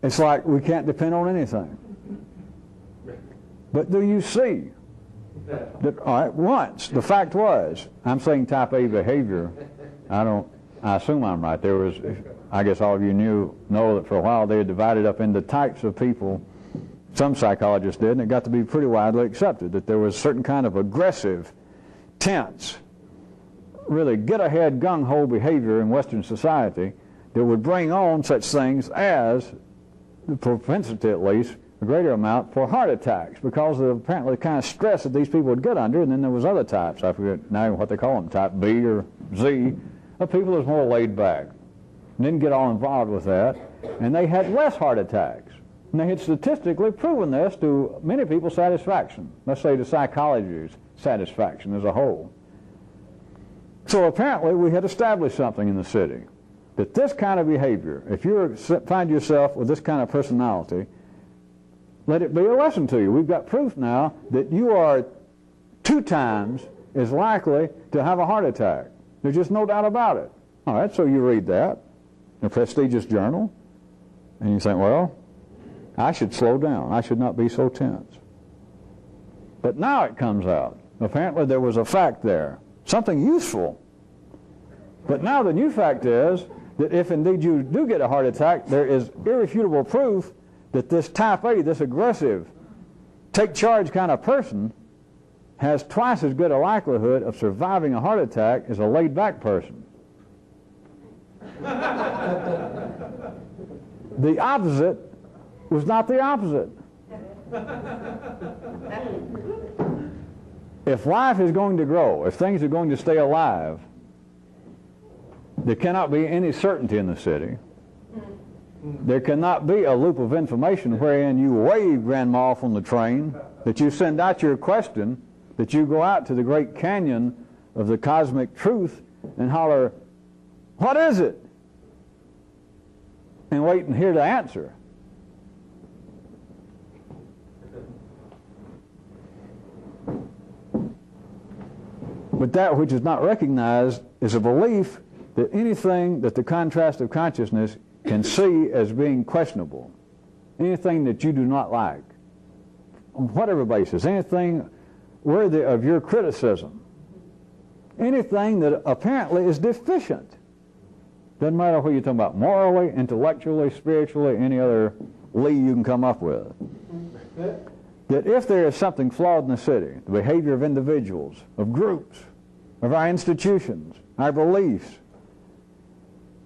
it's like we can't depend on anything. But do you see All right, once. The fact was, I'm saying type A behavior. I assume I'm right. There was, I guess all of you know that for a while they had divided up into types of people. Some psychologists did, and it got to be pretty widely accepted that there was a certain kind of aggressive, tense, really get-ahead, gung-ho behavior in Western society that would bring on such things as the propensity, at least, a greater amount for heart attacks because of apparently the kind of stress that these people would get under. And then there was other types, I forget now what they call them, type B or Z, of people that was more laid back. Didn't get all involved with that, and they had less heart attacks. And they had statistically proven this to many people's satisfaction. Let's say to psychology's satisfaction as a whole. So apparently we had established something in the city, that this kind of behavior, if you find yourself with this kind of personality, let it be a lesson to you. We've got proof now that you are 2 times as likely to have a heart attack. There's just no doubt about it. All right, so you read that in a prestigious journal, and you think, well, I should slow down. I should not be so tense. But now it comes out. Apparently there was a fact there, something useful. But now the new fact is that if indeed you do get a heart attack, there is irrefutable proof that this type A, this aggressive, take charge kind of person has twice as good a likelihood of surviving a heart attack as a laid back person. The opposite was not the opposite. If life is going to grow, if things are going to stay alive, there cannot be any certainty in the city. There cannot be a loop of information wherein you wave grandma off on the train, that you send out your question, that you go out to the great canyon of the cosmic truth and holler, "What is it?" and wait and hear the answer. But that which is not recognized is a belief that anything that the contrast of consciousness can see as being questionable, anything that you do not like, on whatever basis, anything worthy of your criticism, anything that apparently is deficient. Doesn't matter what you're talking about, morally, intellectually, spiritually, any other lee you can come up with. That if there is something flawed in the city, the behavior of individuals, of groups, of our institutions, our beliefs,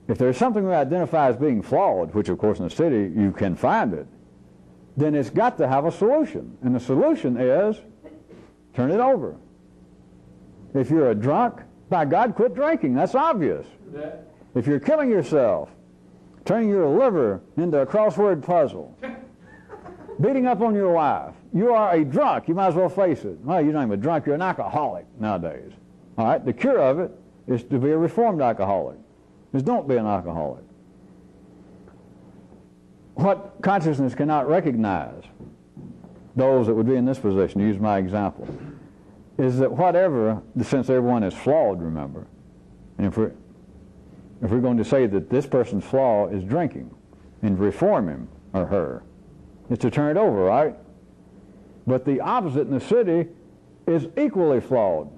if there's something we identify as being flawed, which of course in the city you can find it, then it's got to have a solution. And the solution is, turn it over. If you're a drunk, by God, quit drinking. That's obvious. If you're killing yourself, turning your liver into a crossword puzzle, beating up on your wife, you are a drunk. You might as well face it. Well, you're not even a drunk. You're an alcoholic nowadays. All right? The cure of it is to be a reformed alcoholic. Is don't be an alcoholic. What consciousness cannot recognize, those that would be in this position, to use my example, is that whatever, since everyone is flawed, remember, and if we're going to say that this person's flaw is drinking, and reform him or her, is to turn it over, right? But the opposite in the city is equally flawed.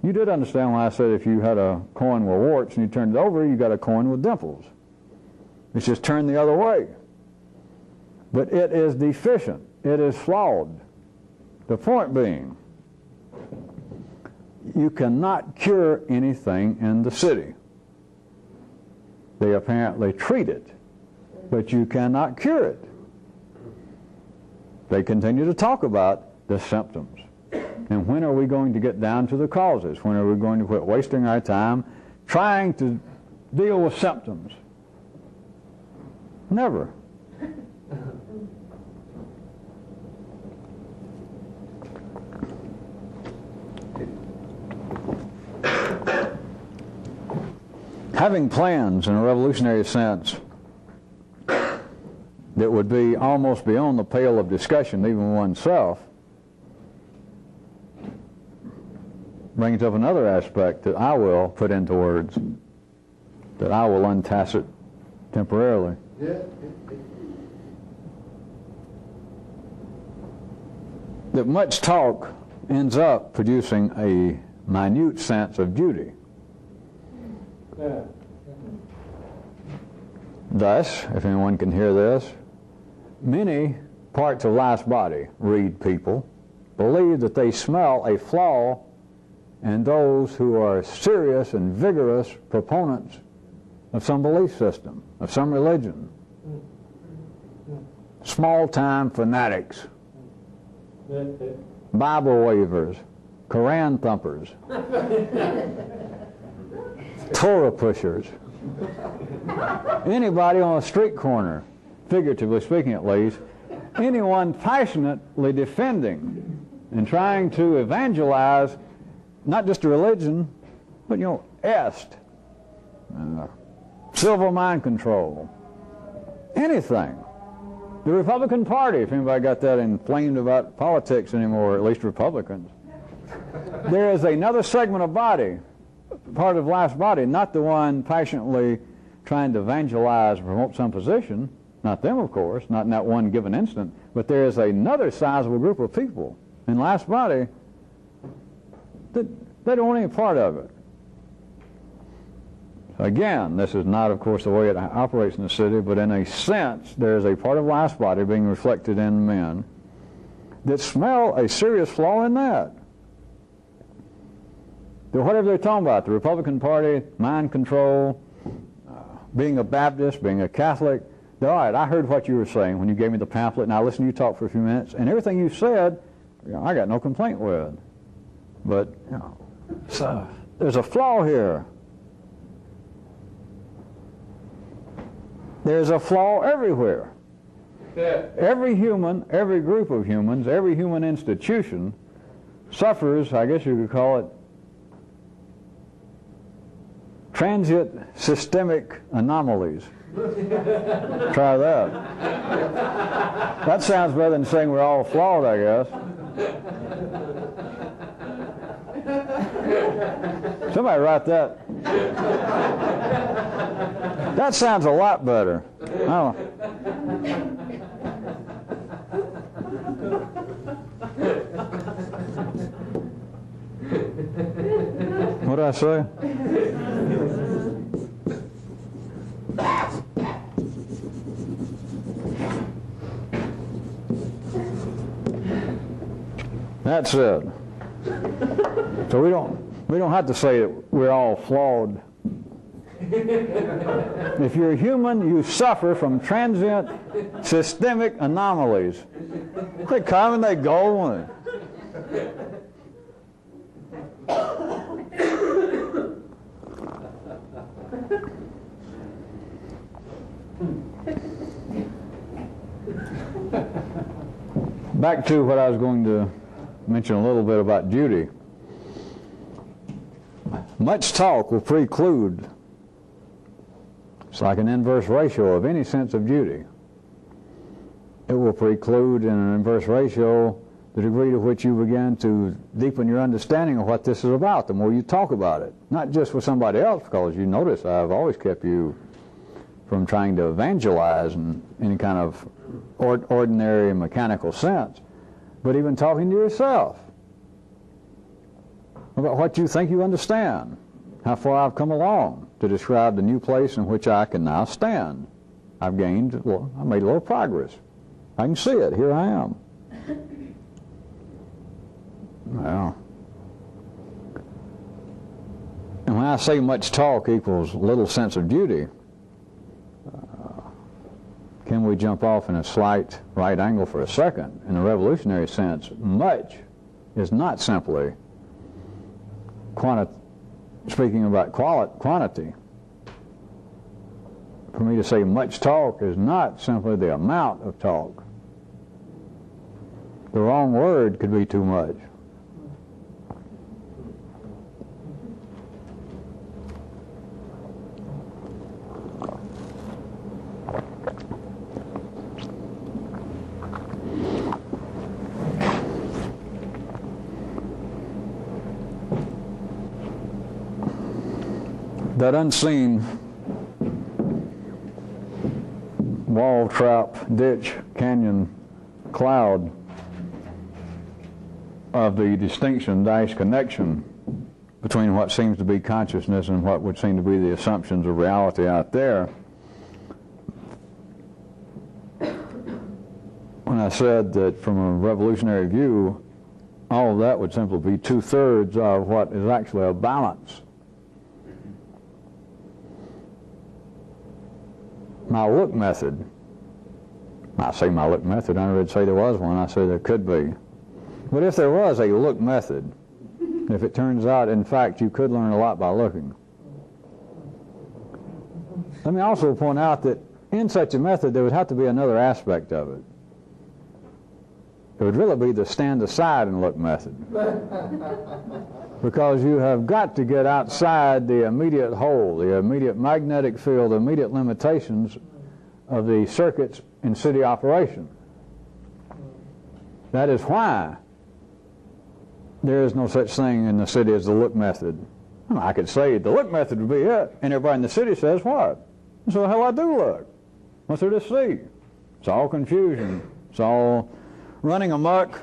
You did understand when I said if you had a coin with warts and you turned it over, you got a coin with dimples. It's just turned the other way. But it is deficient. It is flawed. The point being, you cannot cure anything in the city. They apparently treat it, but you cannot cure it. They continue to talk about the symptoms. And when are we going to get down to the causes? When are we going to quit wasting our time trying to deal with symptoms? Never. Having plans in a revolutionary sense that would be almost beyond the pale of discussion, even oneself, brings up another aspect that I will put into words, that I will untacit temporarily. that much talk ends up producing a minute sense of duty. Thus, if anyone can hear this, many parts of life's body, read people, believe that they smell a flaw in those who are serious and vigorous proponents of some belief system, of some religion. Small-time fanatics, Bible wavers, Koran thumpers, Torah pushers, anybody on a street corner, figuratively speaking at least, anyone passionately defending and trying to evangelize not just a religion, but, est, civil mind control, anything. The Republican Party, if anybody got that inflamed about politics anymore, at least Republicans. There is another segment of body, part of life's body, not the one passionately trying to evangelize or promote some position, not them, of course, not in that one given instant, but there is another sizable group of people in life's body that they don't want any part of it. Again, this is not, of course, the way it operates in the city, but in a sense, there is a part of life's body being reflected in men that smell a serious flaw in that. Whatever they're talking about, the Republican Party, mind control, being a Baptist, being a Catholic, all right, I heard what you were saying when you gave me the pamphlet, and I listened to you talk for a few minutes, and everything you said, I got no complaint with. But, so there's a flaw here. There's a flaw everywhere. Every human, every group of humans, every human institution suffers, I guess you could call it, transient systemic anomalies. Try that. That sounds better than saying we're all flawed, I guess. Somebody write that. That sounds a lot better. Oh. What did I say? That's it. So we don't have to say that we're all flawed. If you're human, you suffer from transient systemic anomalies. They come and they go. Back to what I was going to mention a little bit about duty. Much talk will preclude, it's like an inverse ratio of any sense of duty. It will preclude in an inverse ratio the degree to which you begin to deepen your understanding of what this is about the more you talk about it. Not just with somebody else, because you notice I've always kept you from trying to evangelize in any kind of ordinary mechanical sense, but even talking to yourself about what you think you understand, how far I've come along to describe the new place in which I can now stand. I've made a little progress. I can see it. Here I am. Well, and when I say much talk equals little sense of duty, can we jump off in a slight right angle for a second? In a revolutionary sense, much is not simply speaking about quantity. For me to say much talk is not simply the amount of talk. The wrong word could be too much. That unseen wall, trap, ditch, canyon, cloud of the distinction / connection between what seems to be consciousness and what would seem to be the assumptions of reality out there, when I said that from a revolutionary view, all of that would simply be 2/3 of what is actually a balance. My look method, I say my look method, I didn't say there was one, I say there could be. But if there was a look method, if it turns out, in fact, you could learn a lot by looking. Let me also point out that in such a method, there would have to be another aspect of it. It would really be the stand aside and look method. Because you have got to get outside the immediate whole, the immediate magnetic field, the immediate limitations of the circuits in city operation. That is why there is no such thing in the city as the look method. Well, I could say the look method would be it, and everybody in the city says what? So the hell I do look? What's there to see? It's all confusion. It's all running amok.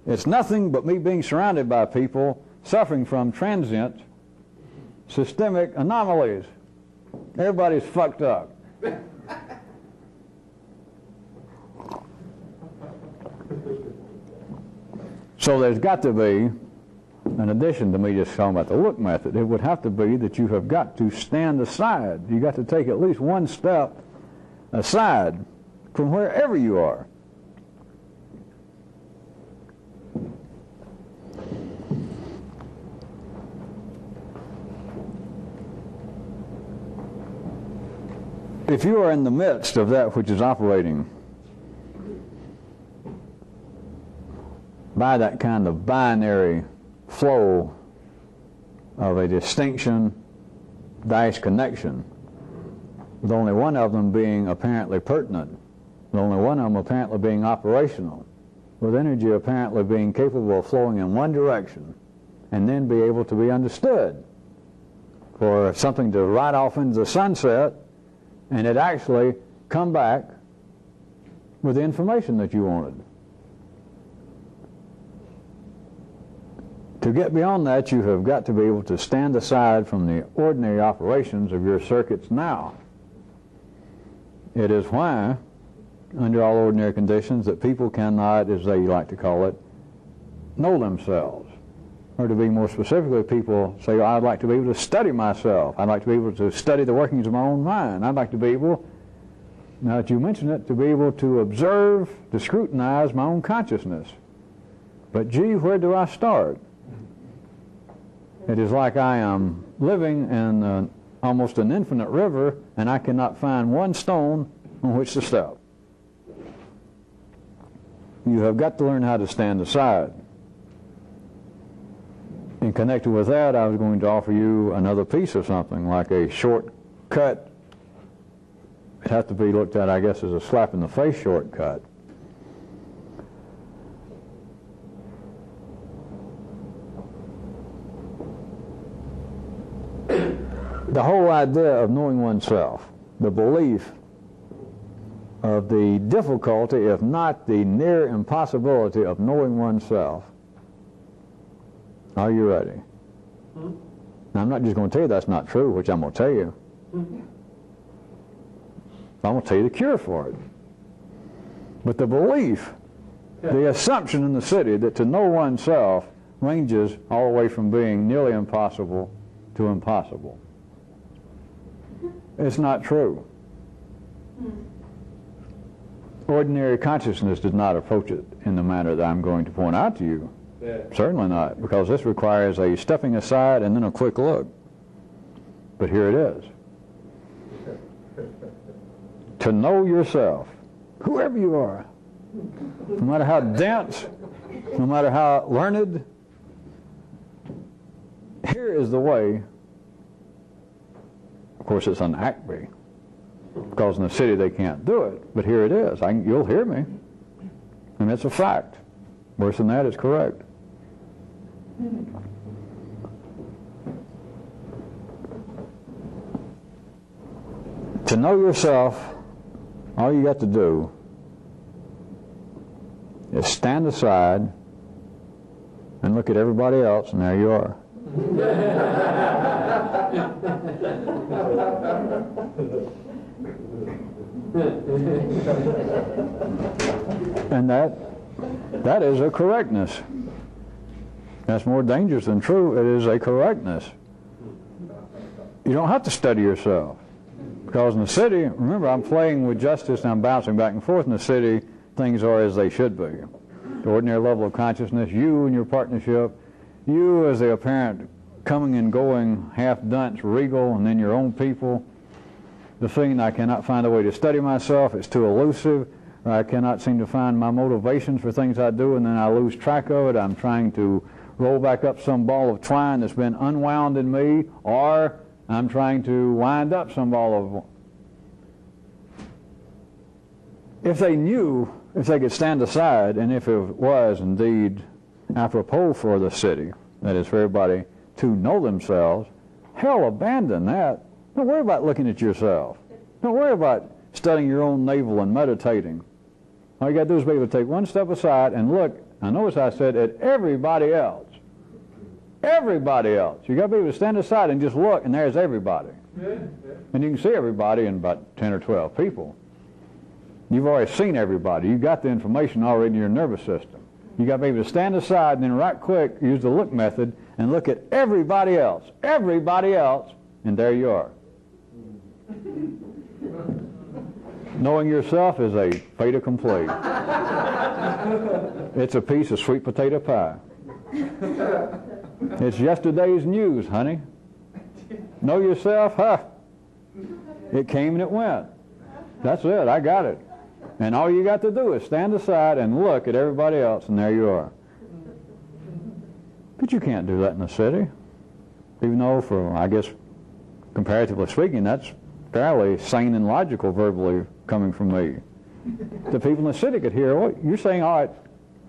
It's nothing but me being surrounded by people suffering from transient systemic anomalies. Everybody's fucked up. So there's got to be, in addition to me just talking about the look method, it would have to be that you have got to stand aside. You've got to take at least one step aside from wherever you are. If you are in the midst of that which is operating by that kind of binary flow of a distinction / connection, with only one of them being apparently pertinent, with only one of them apparently being operational, with energy apparently being capable of flowing in one direction and then be able to be understood, for something to ride off into the sunset and it actually come back with the information that you wanted. To get beyond that, you have got to be able to stand aside from the ordinary operations of your circuits now. It is why, under all ordinary conditions, that people cannot, as they like to call it, know themselves. Or to be more specifically, people say, oh, I'd like to be able to study myself. I'd like to be able to study the workings of my own mind. I'd like to be able, now that you mention it, to be able to observe, to scrutinize my own consciousness. But gee, where do I start? It is like I am living in almost an infinite river, and I cannot find one stone on which to step. You have got to learn how to stand aside. And connected with that, I was going to offer you another piece of something, like a shortcut. It has to be looked at, I guess, as a slap in the face shortcut. The whole idea of knowing oneself, the belief of the difficulty, if not the near impossibility of knowing oneself. Are you ready? Now, I'm not just going to tell you that's not true, which I'm going to tell you. I'm going to tell you the cure for it. But the belief, the assumption in the city that to know oneself ranges all the way from being nearly impossible to impossible. It's not true. Ordinary consciousness does not approach it in the manner that I'm going to point out to you. Yeah. Certainly not, because this requires a stepping aside and then a quick look. But here it is. To know yourself, whoever you are, no matter how dense, no matter how learned, here is the way. Of course, it's an acme, because in the city they can't do it, but here it is. You'll hear me, and it's a fact. Worse than that, it's correct. To know yourself, all you got to do is stand aside and look at everybody else, and there you are. And that is a correctness. That's more dangerous than true. It is a correctness. You don't have to study yourself. Because in the city, remember, I'm playing with justice and I'm bouncing back and forth. In the city, things are as they should be. The ordinary level of consciousness, you and your partnership, you as the apparent coming and going, half-dunce, regal, and then your own people. The thing, I cannot find a way to study myself, it's too elusive, or I cannot seem to find my motivations for things I do, and then I lose track of it. I'm trying to roll back up some ball of twine that's been unwound in me, or I'm trying to wind up some ball of... If they knew, if they could stand aside, and if it was indeed apropos for the city, that is for everybody to know themselves, hell, abandon that. Don't worry about looking at yourself. Don't worry about studying your own navel and meditating. All you got to do is be able to take one step aside and look, I notice I said, at everybody else. Everybody else. You got to be able to stand aside and just look, and there's everybody. And you can see everybody in about 10 or 12 people. You've already seen everybody. You've got the information already in your nervous system. You got to be able to stand aside and then right quick use the look method and look at everybody else, and there you are. Knowing yourself is a fait accompli. It's a piece of sweet potato pie. It's yesterday's news, honey. Know yourself, huh? It came and it went. That's it, I got it. And all you got to do is stand aside and look at everybody else, and there you are. But you can't do that in the city. Even though, for, I guess, comparatively speaking, that's fairly sane and logical verbally coming from me. The people in the city could hear, well, you're saying, all right,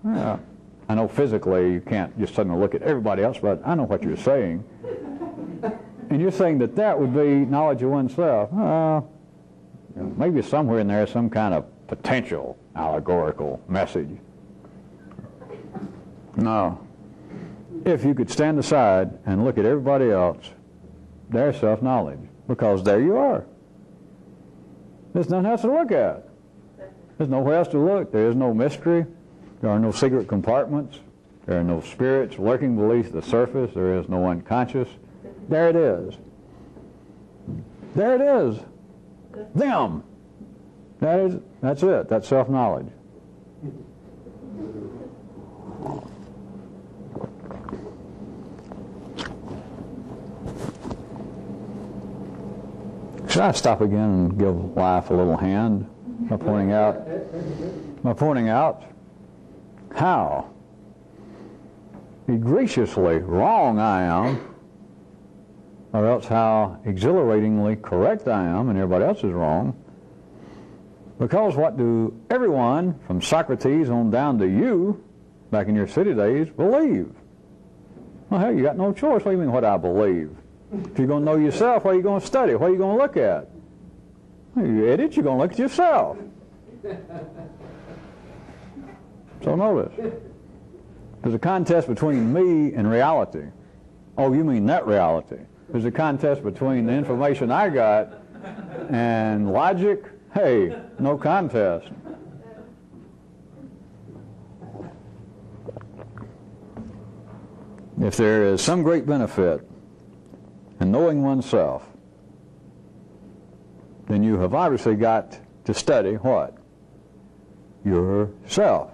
yeah. I know physically you can't just suddenly look at everybody else, but I know what you're saying. And you're saying that that would be knowledge of oneself. Maybe somewhere in there some kind of potential allegorical message. No. If you could stand aside and look at everybody else, there's self-knowledge, because there you are. There's nothing else to look at. There's nowhere else to look. There is no mystery. There are no secret compartments. There are no spirits lurking beneath the surface. There is no unconscious. There it is. There it is. Them. That's it. That's self-knowledge. Should I stop again and give life a little hand by pointing out how egregiously wrong I am, or else how exhilaratingly correct I am and everybody else is wrong? Because what do everyone from Socrates on down to you back in your city days believe? Well, hell, you got no choice. What do you mean what I believe? If you're going to know yourself, what are you going to study? What are you going to look at? Well, you idiot, you're going to look at yourself. So notice, there's a contest between me and reality. Oh, you mean that reality? There's a contest between the information I got and logic. Hey, no contest. If there is some great benefit in knowing oneself, then you have obviously got to study what? Yourself.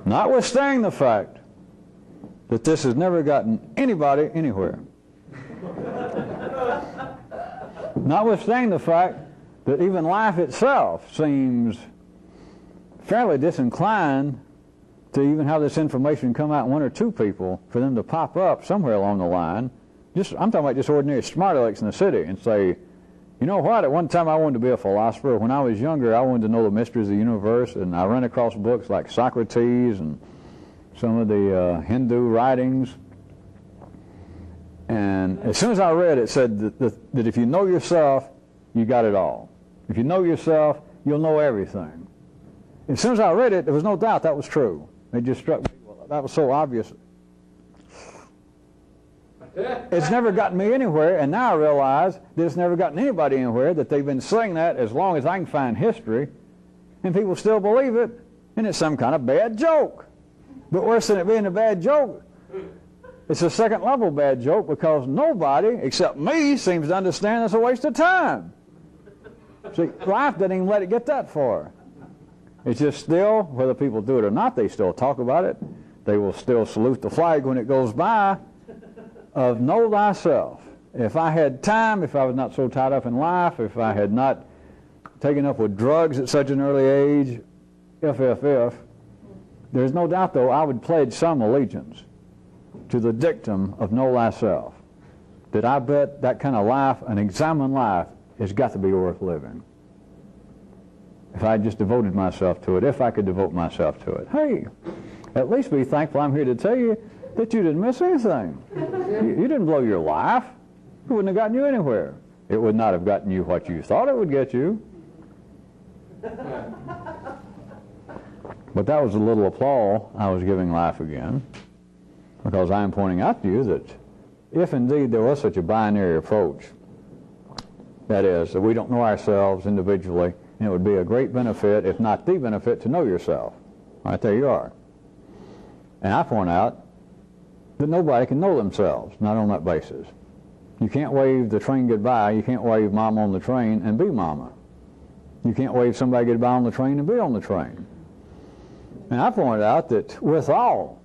Notwithstanding the fact that this has never gotten anybody anywhere. Notwithstanding the fact that even life itself seems fairly disinclined to even have this information come out in one or two people, for them to pop up somewhere along the line. I'm talking about just ordinary smart alecks in the city, and say, you know what, at one time I wanted to be a philosopher. When I was younger, I wanted to know the mysteries of the universe, and I ran across books like Socrates and some of the Hindu writings. And as soon as I read it, it said that if you know yourself, you got it all. If you know yourself, you'll know everything. As soon as I read it, there was no doubt that was true. It just struck me, well, that was so obvious. It's never gotten me anywhere, and now I realize that it's never gotten anybody anywhere, that they've been saying that as long as I can find history, and people still believe it, and it's some kind of bad joke. But worse than it being a bad joke, it's a second level bad joke, because nobody except me seems to understand it's a waste of time. See, life doesn't even let it get that far. It's just still, whether people do it or not, they still talk about it. They will still salute the flag when it goes by of know thyself. If I had time, if I was not so tied up in life, if I had not taken up with drugs at such an early age, if, there's no doubt, though, I would pledge some allegiance to the dictum of know thyself, that I bet that kind of life, an examined life, has got to be worth living. If I just devoted myself to it, if I could devote myself to it. Hey, at least be thankful I'm here to tell you that you didn't miss anything. You didn't blow your life. It wouldn't have gotten you anywhere. It would not have gotten you what you thought it would get you. But that was a little applause I was giving life again, because I am pointing out to you that if indeed there was such a binary approach, that is, that we don't know ourselves individually, and it would be a great benefit, if not the benefit, to know yourself. Right there you are. And I point out that nobody can know themselves, not on that basis. You can't wave the train goodbye. You can't wave Mama on the train and be Mama. You can't wave somebody goodbye on the train and be on the train. And I pointed out that withal,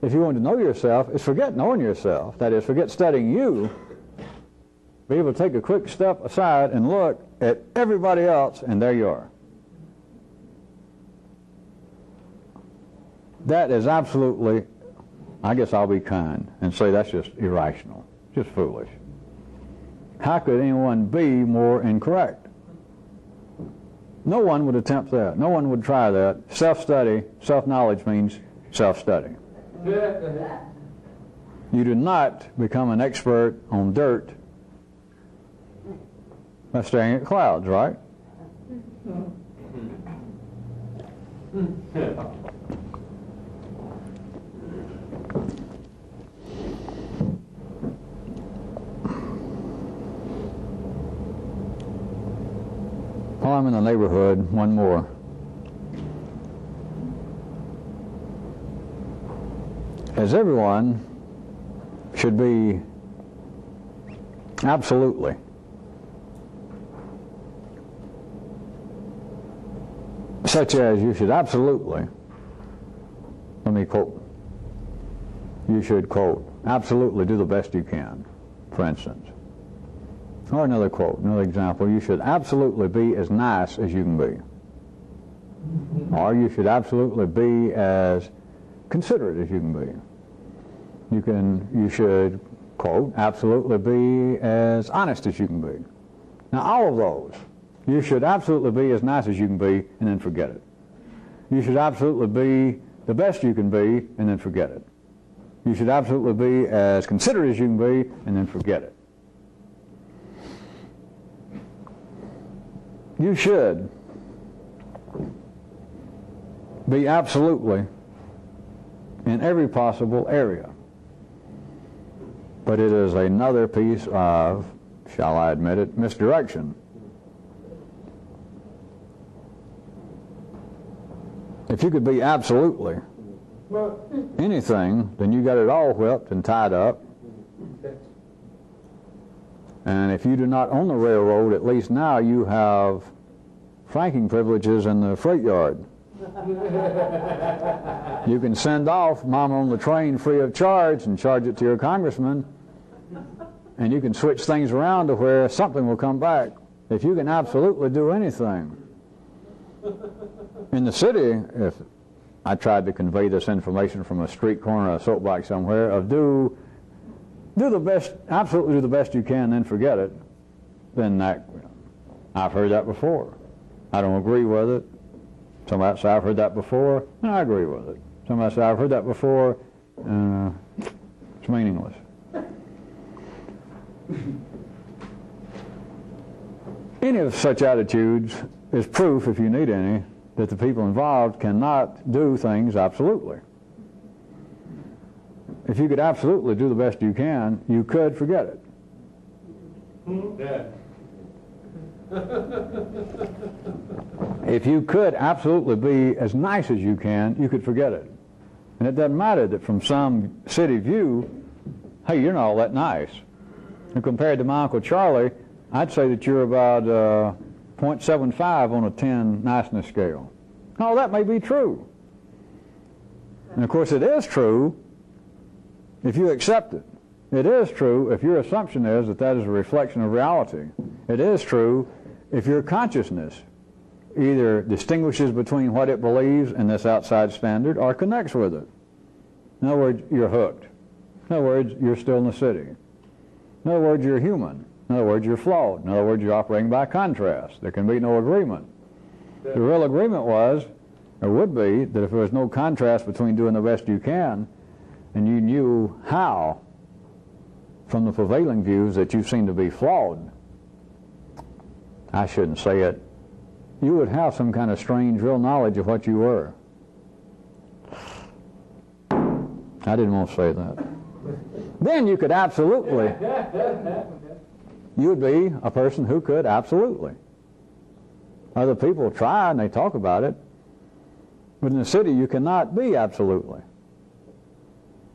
if you want to know yourself, is forget knowing yourself. That is, forget studying you. Be able to take a quick step aside and look at everybody else, and there you are. That is absolutely, I guess I'll be kind and say that's just irrational, just foolish. How could anyone be more incorrect? No one would attempt that. No one would try that. Self-study, self-knowledge means self-study. You do not become an expert on dirt by staring at clouds, right? While I'm in the neighborhood, one more. As everyone should be absolutely such as you should absolutely, let me quote, you should, quote, absolutely do the best you can, for instance. Or another quote, another example, you should absolutely be as nice as you can be. Or you should absolutely be as considerate as you can be. You should, quote, absolutely be as honest as you can be. Now all of those, you should absolutely be as nice as you can be, and then forget it. You should absolutely be the best you can be, and then forget it. You should absolutely be as considerate as you can be, and then forget it. You should be absolutely in every possible area. But it is another piece of, shall I admit it, misdirection. If you could be absolutely anything, then you got it all whipped and tied up. And if you do not own the railroad, at least now you have franking privileges in the freight yard. You can send off Mama on the train free of charge and charge it to your congressman, and you can switch things around to where something will come back. If you can absolutely do anything. In the city, if I tried to convey this information from a street corner or a soapbox somewhere, of do the best, absolutely do the best you can, then forget it, then that, I've heard that before. I don't agree with it. Somebody say I've heard that before, and I agree with it. Somebody say I've heard that before, it's meaningless. Any of such attitudes is proof, if you need any, that the people involved cannot do things absolutely. if you could absolutely do the best you can, you could forget it. Yeah. If you could absolutely be as nice as you can, you could forget it. And it doesn't matter that from some city view, hey, you're not all that nice. And compared to my Uncle Charlie, I'd say that you're about 0.75 on a 10 niceness scale. Oh, that may be true. And of course it is true if you accept it. It is true if your assumption is that that is a reflection of reality. It is true if your consciousness either distinguishes between what it believes and this outside standard or connects with it. In other words, you're hooked. In other words, you're still in the city. In other words, you're human. In other words, you're flawed. In other words, you're operating by contrast. There can be no agreement. The real agreement was, or would be, that if there was no contrast between doing the best you can and you knew how, from the prevailing views, that you seem to be flawed, I shouldn't say it, you would have some kind of strange real knowledge of what you were. I didn't want to say that. Then you could absolutely, you would be a person who could absolutely. Other people try and they talk about it, but in the city you cannot be absolutely.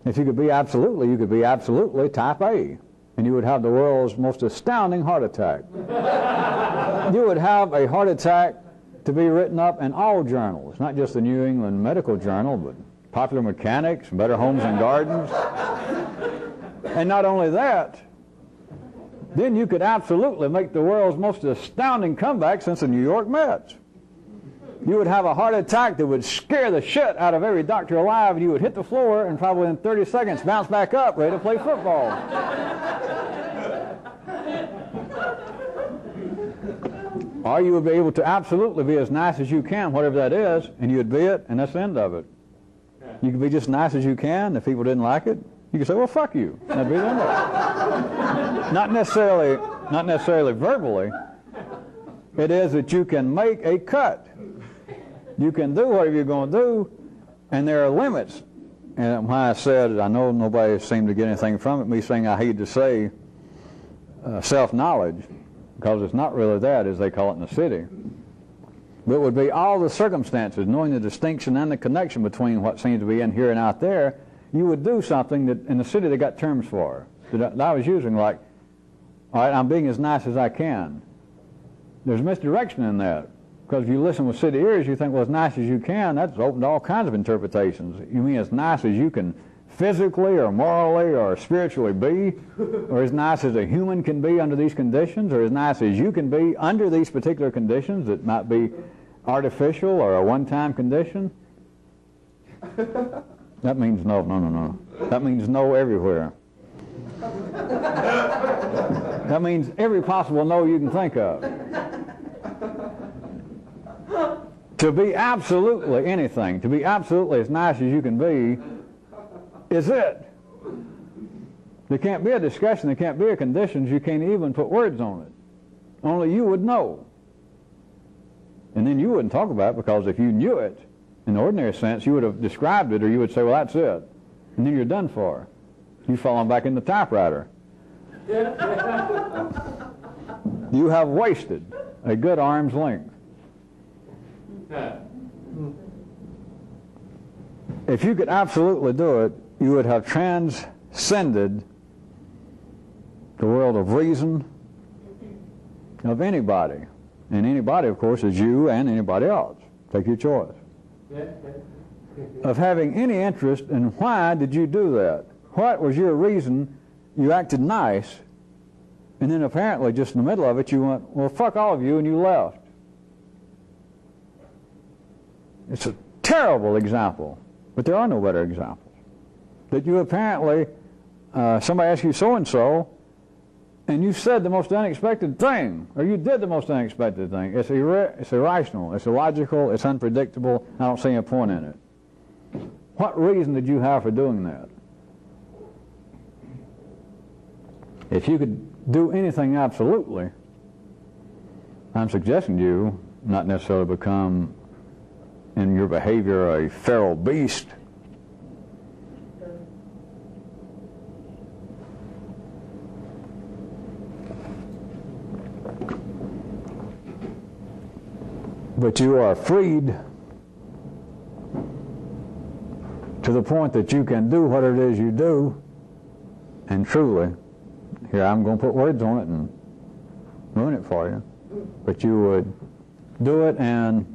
If you could be absolutely, you could be absolutely type A, and you would have the world's most astounding heart attack. You would have a heart attack to be written up in all journals, not just the New England Medical Journal, but Popular Mechanics, Better Homes and Gardens. And not only that, then you could absolutely make the world's most astounding comeback since the New York Mets. You would have a heart attack that would scare the shit out of every doctor alive, and you would hit the floor and probably in 30 seconds bounce back up, ready to play football. Or you would be able to absolutely be as nice as you can, whatever that is, and you'd be it, and that's the end of it. You could be just nice as you can. If people didn't like it, you could say, well, fuck you. And that'd be the end of it. Not necessarily verbally. It is that you can make a cut. You can do whatever you're going to do, and there are limits. And when I said, I know nobody seemed to get anything from it, me saying I hate to say self-knowledge, because it's not really that, as they call it in the city. But it would be all the circumstances, knowing the distinction and the connection between what seems to be in here and out there. You would do something that in the city they got terms for, that I was using, like, all right, I'm being as nice as I can. There's misdirection in that, because if you listen with city ears, you think, well, as nice as you can, that's open to all kinds of interpretations. You mean as nice as you can physically or morally or spiritually be, or as nice as a human can be under these conditions, or as nice as you can be under these particular conditions that might be artificial or a one-time condition? That means no. That means no everywhere. That means every possible no you can think of. To be absolutely anything, to be absolutely as nice as you can be, is it. There can't be a discussion, there can't be a conditions, you can't even put words on it. Only you would know. And then you wouldn't talk about it, because if you knew it, in the ordinary sense, you would have described it, or you would say, well, that's it. And then you're done for. You've fallen back in the typewriter. You have wasted a good arm's length. If you could absolutely do it, you would have transcended the world of reason of anybody. And anybody, of course, is you and anybody else. Take your choice. Of having any interest in why did you do that? What was your reason you acted nice, and then apparently just in the middle of it you went, well, fuck all of you, and you left. It's a terrible example, but there are no better examples. That you apparently, somebody asked you so-and-so, and you said the most unexpected thing, or you did the most unexpected thing. It's irrational, it's illogical, it's unpredictable. I don't see a point in it. What reason did you have for doing that? If you could do anything absolutely, I'm suggesting you not necessarily become in your behavior a feral beast, But you are freed to the point that you can do what it is you do, and truly, here I'm going to put words on it and ruin it for you, but you would do it and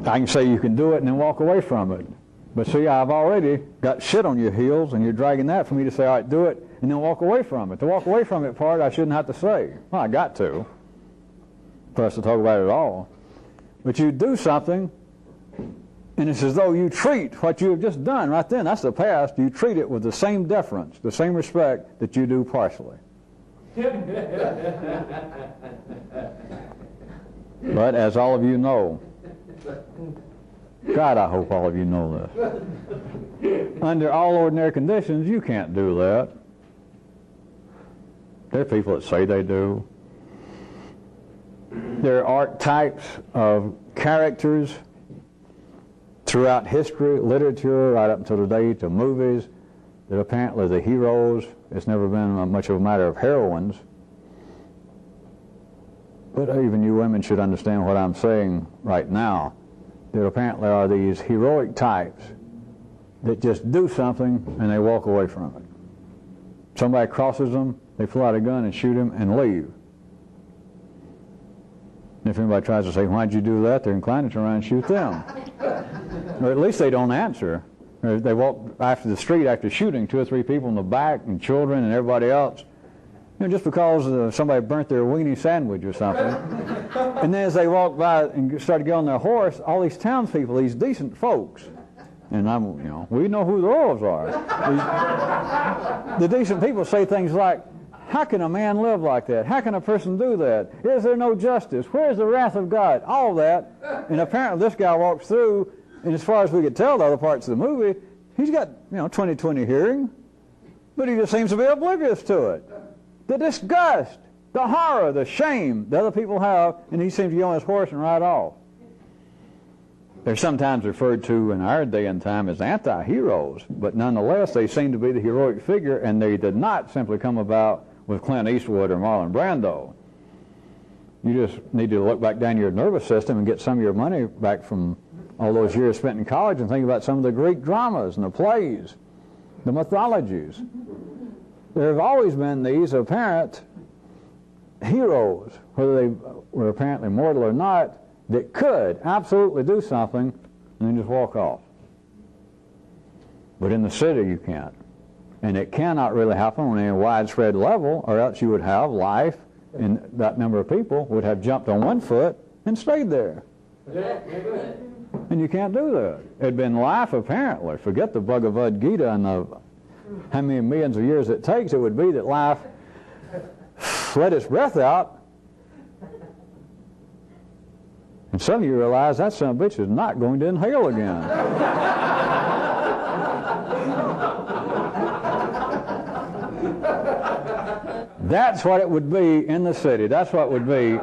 I can say you can do it and then walk away from it. But see, I've already got shit on your heels, and you're dragging that for me to say, all right, do it, and then walk away from it. The walk away from it part, I shouldn't have to say. Well, I got to, for us to talk about it at all. But you do something, and it's as though you treat what you have just done right then. That's the past. You treat it with the same deference, the same respect that you do partially. But as all of you know, God, I hope all of you know this. Under all ordinary conditions, you can't do that. There are people that say they do. There are archetypes of characters throughout history, literature, right up until today, to movies, that apparently the heroes, it's never been much of a matter of heroines. But even you women should understand what I'm saying right now. There apparently are these heroic types that just do something and they walk away from it. Somebody crosses them, they pull out a gun and shoot him and leave. And if anybody tries to say, why'd you do that, they're inclined to turn around and shoot them. Or at least they don't answer. Or they walk after the street after shooting 2 or 3 people in the back and children and everybody else. You know, just because somebody burnt their weenie sandwich or something. And then as they walked by and started getting on their horse, all these townspeople, these decent folks, and we know who the Orals are. The decent people say things like, how can a man live like that? How can a person do that? Is there no justice? Where's the wrath of God? All that. And apparently this guy walks through, and as far as we could tell the other parts of the movie, he's got 20/20 hearing, but he just seems to be oblivious to it. The disgust, the horror, the shame that other people have, and he seems to get on his horse and ride off. They're sometimes referred to in our day and time as anti-heroes, but nonetheless they seem to be the heroic figure, and they did not simply come about with Clint Eastwood or Marlon Brando. You just need to look back down your nervous system and get some of your money back from all those years spent in college and think about some of the Greek dramas and the plays, the mythologies. There have always been these apparent heroes, whether they were apparently mortal or not, that could absolutely do something and then just walk off. But in the city you can't. And it cannot really happen on a widespread level, or else you would have life, and that number of people would have jumped on one foot and stayed there. And you can't do that. It'd been life, apparently. Forget the Bhagavad Gita and how many millions of years it takes. It would be that life let its breath out, and suddenly you realize that son of a bitch is not going to inhale again. That's what it would be in the city. That's what it would be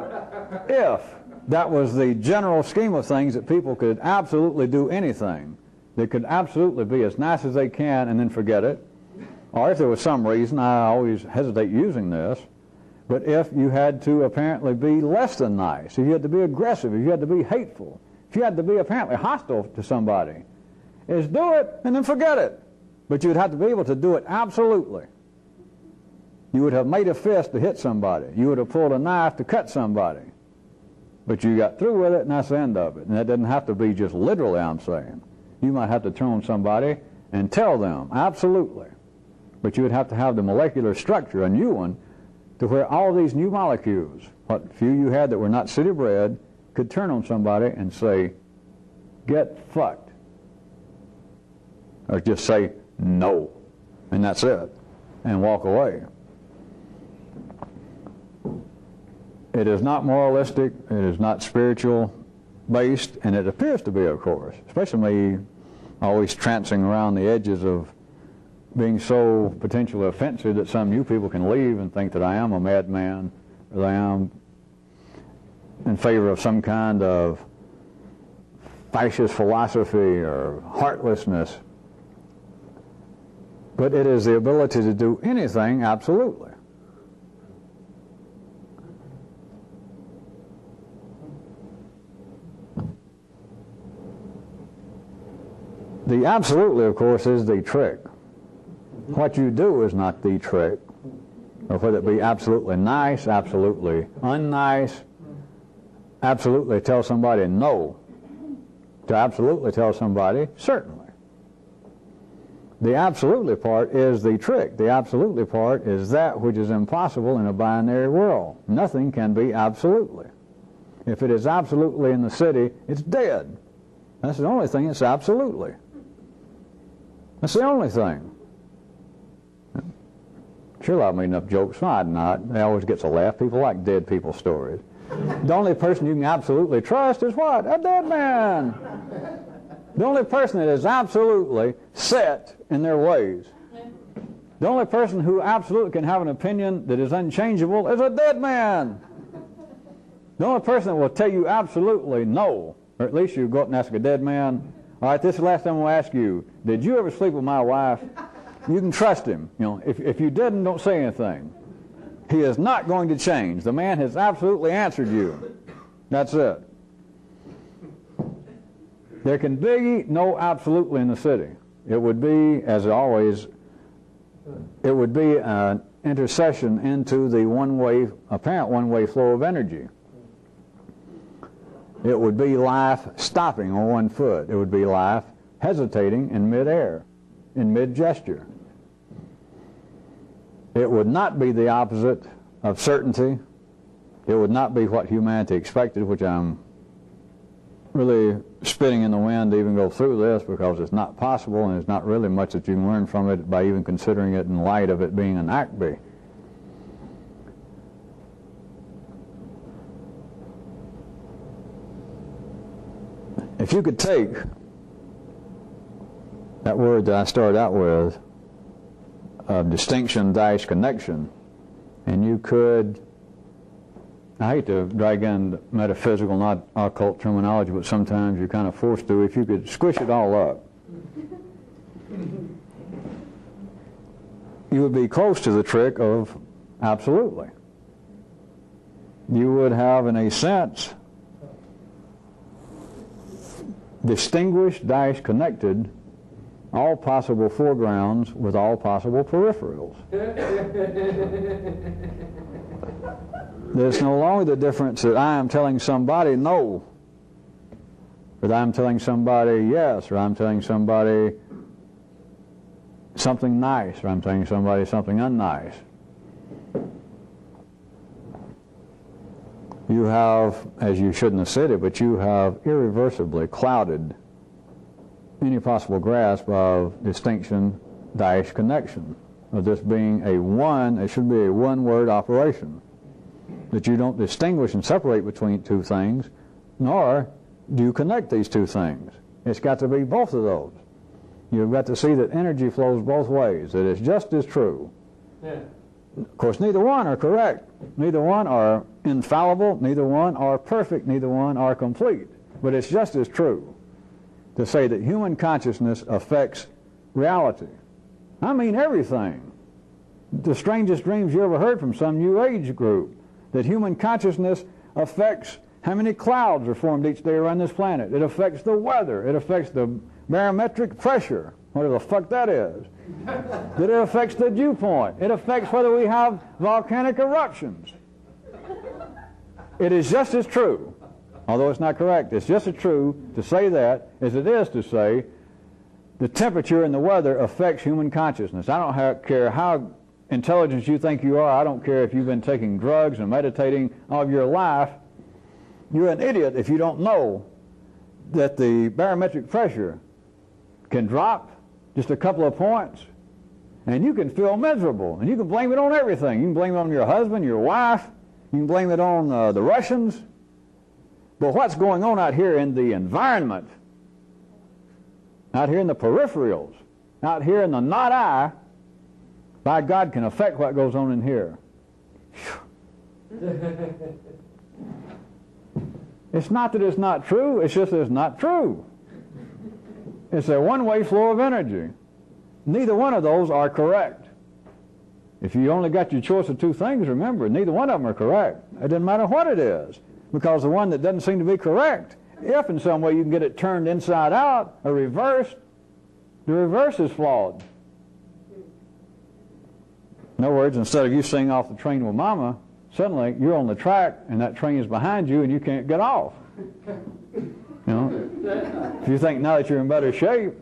if that was the general scheme of things, that people could absolutely do anything. They could absolutely be as nice as they can and then forget it. Or if there was some reason, I always hesitate using this, but if you had to apparently be less than nice, if you had to be aggressive, if you had to be hateful, if you had to be apparently hostile to somebody, is do it and then forget it. But you would have to be able to do it absolutely. You would have made a fist to hit somebody. You would have pulled a knife to cut somebody. But you got through with it, and that's the end of it. And that doesn't have to be just literally, I'm saying. You might have to turn on somebody and tell them, absolutely. But you would have to have the molecular structure, a new one, to where all these new molecules, what few you had that were not city bred, could turn on somebody and say, get fucked. Or just say, no. And that's it. And walk away. It is not moralistic, it is not spiritual based, and it appears to be, of course, especially me always trancing around the edges of being so potentially offensive that some new people can leave and think that I am a madman, or that I am in favor of some kind of fascist philosophy or heartlessness, but it is the ability to do anything absolutely. The absolutely, of course, is the trick. What you do is not the trick. Or whether it be absolutely nice, absolutely unnice, absolutely tell somebody no, to absolutely tell somebody certainly. The absolutely part is the trick. The absolutely part is that which is impossible in a binary world. Nothing can be absolutely. If it is absolutely in the city, it's dead. That's the only thing that's absolutely. That's the only thing. Sure, I've made enough jokes. No, I'm not. It always gets a laugh. People like dead people stories. The only person you can absolutely trust is what? A dead man. The only person that is absolutely set in their ways. The only person who absolutely can have an opinion that is unchangeable is a dead man. The only person that will tell you absolutely no, or at least you go up and ask a dead man, all right, this is the last time I'm going to ask you, did you ever sleep with my wife? You can trust him. You know, if you didn't, don't say anything. He is not going to change. The man has absolutely answered you. That's it. There can be no absolutely in the city. It would be, as always, it would be an intercession into the apparent one-way flow of energy. It would be life stopping on one foot. It would be life hesitating in mid-air, in mid-gesture. It would not be the opposite of certainty. It would not be what humanity expected, which I'm really spitting in the wind to even go through this because it's not possible and there's not really much that you can learn from it by even considering it in light of it being an ACB. If you could take that word that I started out with, distinction-connection, and you could, I hate to drag in metaphysical, not occult terminology, but sometimes you're kind of forced to, if you could squish it all up, you would be close to the trick of absolutely. You would have, in a sense, distinguished-connected all possible foregrounds with all possible peripherals. There's no longer the difference that I am telling somebody no, but I'm telling somebody yes, or I'm telling somebody something nice, or I'm telling somebody something unnice. You have, as you shouldn't have said it, but you have irreversibly clouded any possible grasp of distinction-connection, of this being a one, it should be a one-word operation, that you don't distinguish and separate between two things, nor do you connect these two things. It's got to be both of those. You've got to see that energy flows both ways, that it's just as true. Yeah. Of course, neither one are correct. Neither one are infallible. Neither one are perfect. Neither one are complete. But it's just as true to say that human consciousness affects reality. I mean everything. The strangest dreams you ever heard from some new age group, that human consciousness affects how many clouds are formed each day around this planet. It affects the weather. It affects the barometric pressure, whatever the fuck that is. That it affects the dew point. It affects whether we have volcanic eruptions. It is just as true, although it's not correct, it's just as true to say that as it is to say the temperature and the weather affects human consciousness. I don't care how intelligent you think you are. I don't care if you've been taking drugs and meditating all of your life. You're an idiot if you don't know that the barometric pressure can drop just a couple of points, and you can feel miserable, and you can blame it on everything. You can blame it on your husband, your wife, you can blame it on the Russians. But what's going on out here in the environment, out here in the peripherals, out here in the not I, by God, can affect what goes on It's not that it's not true, it's just that it's not true. It's a one-way flow of energy. Neither one of those are correct. If you only got your choice of two things, remember, neither one of them are correct. It doesn't matter what it is, because the one that doesn't seem to be correct, if in some way you can get it turned inside out or reversed, the reverse is flawed. In other words, instead of you sitting off the train with Mama, suddenly you're on the track and that train is behind you and you can't get off. You know, if you think now that you're in better shape,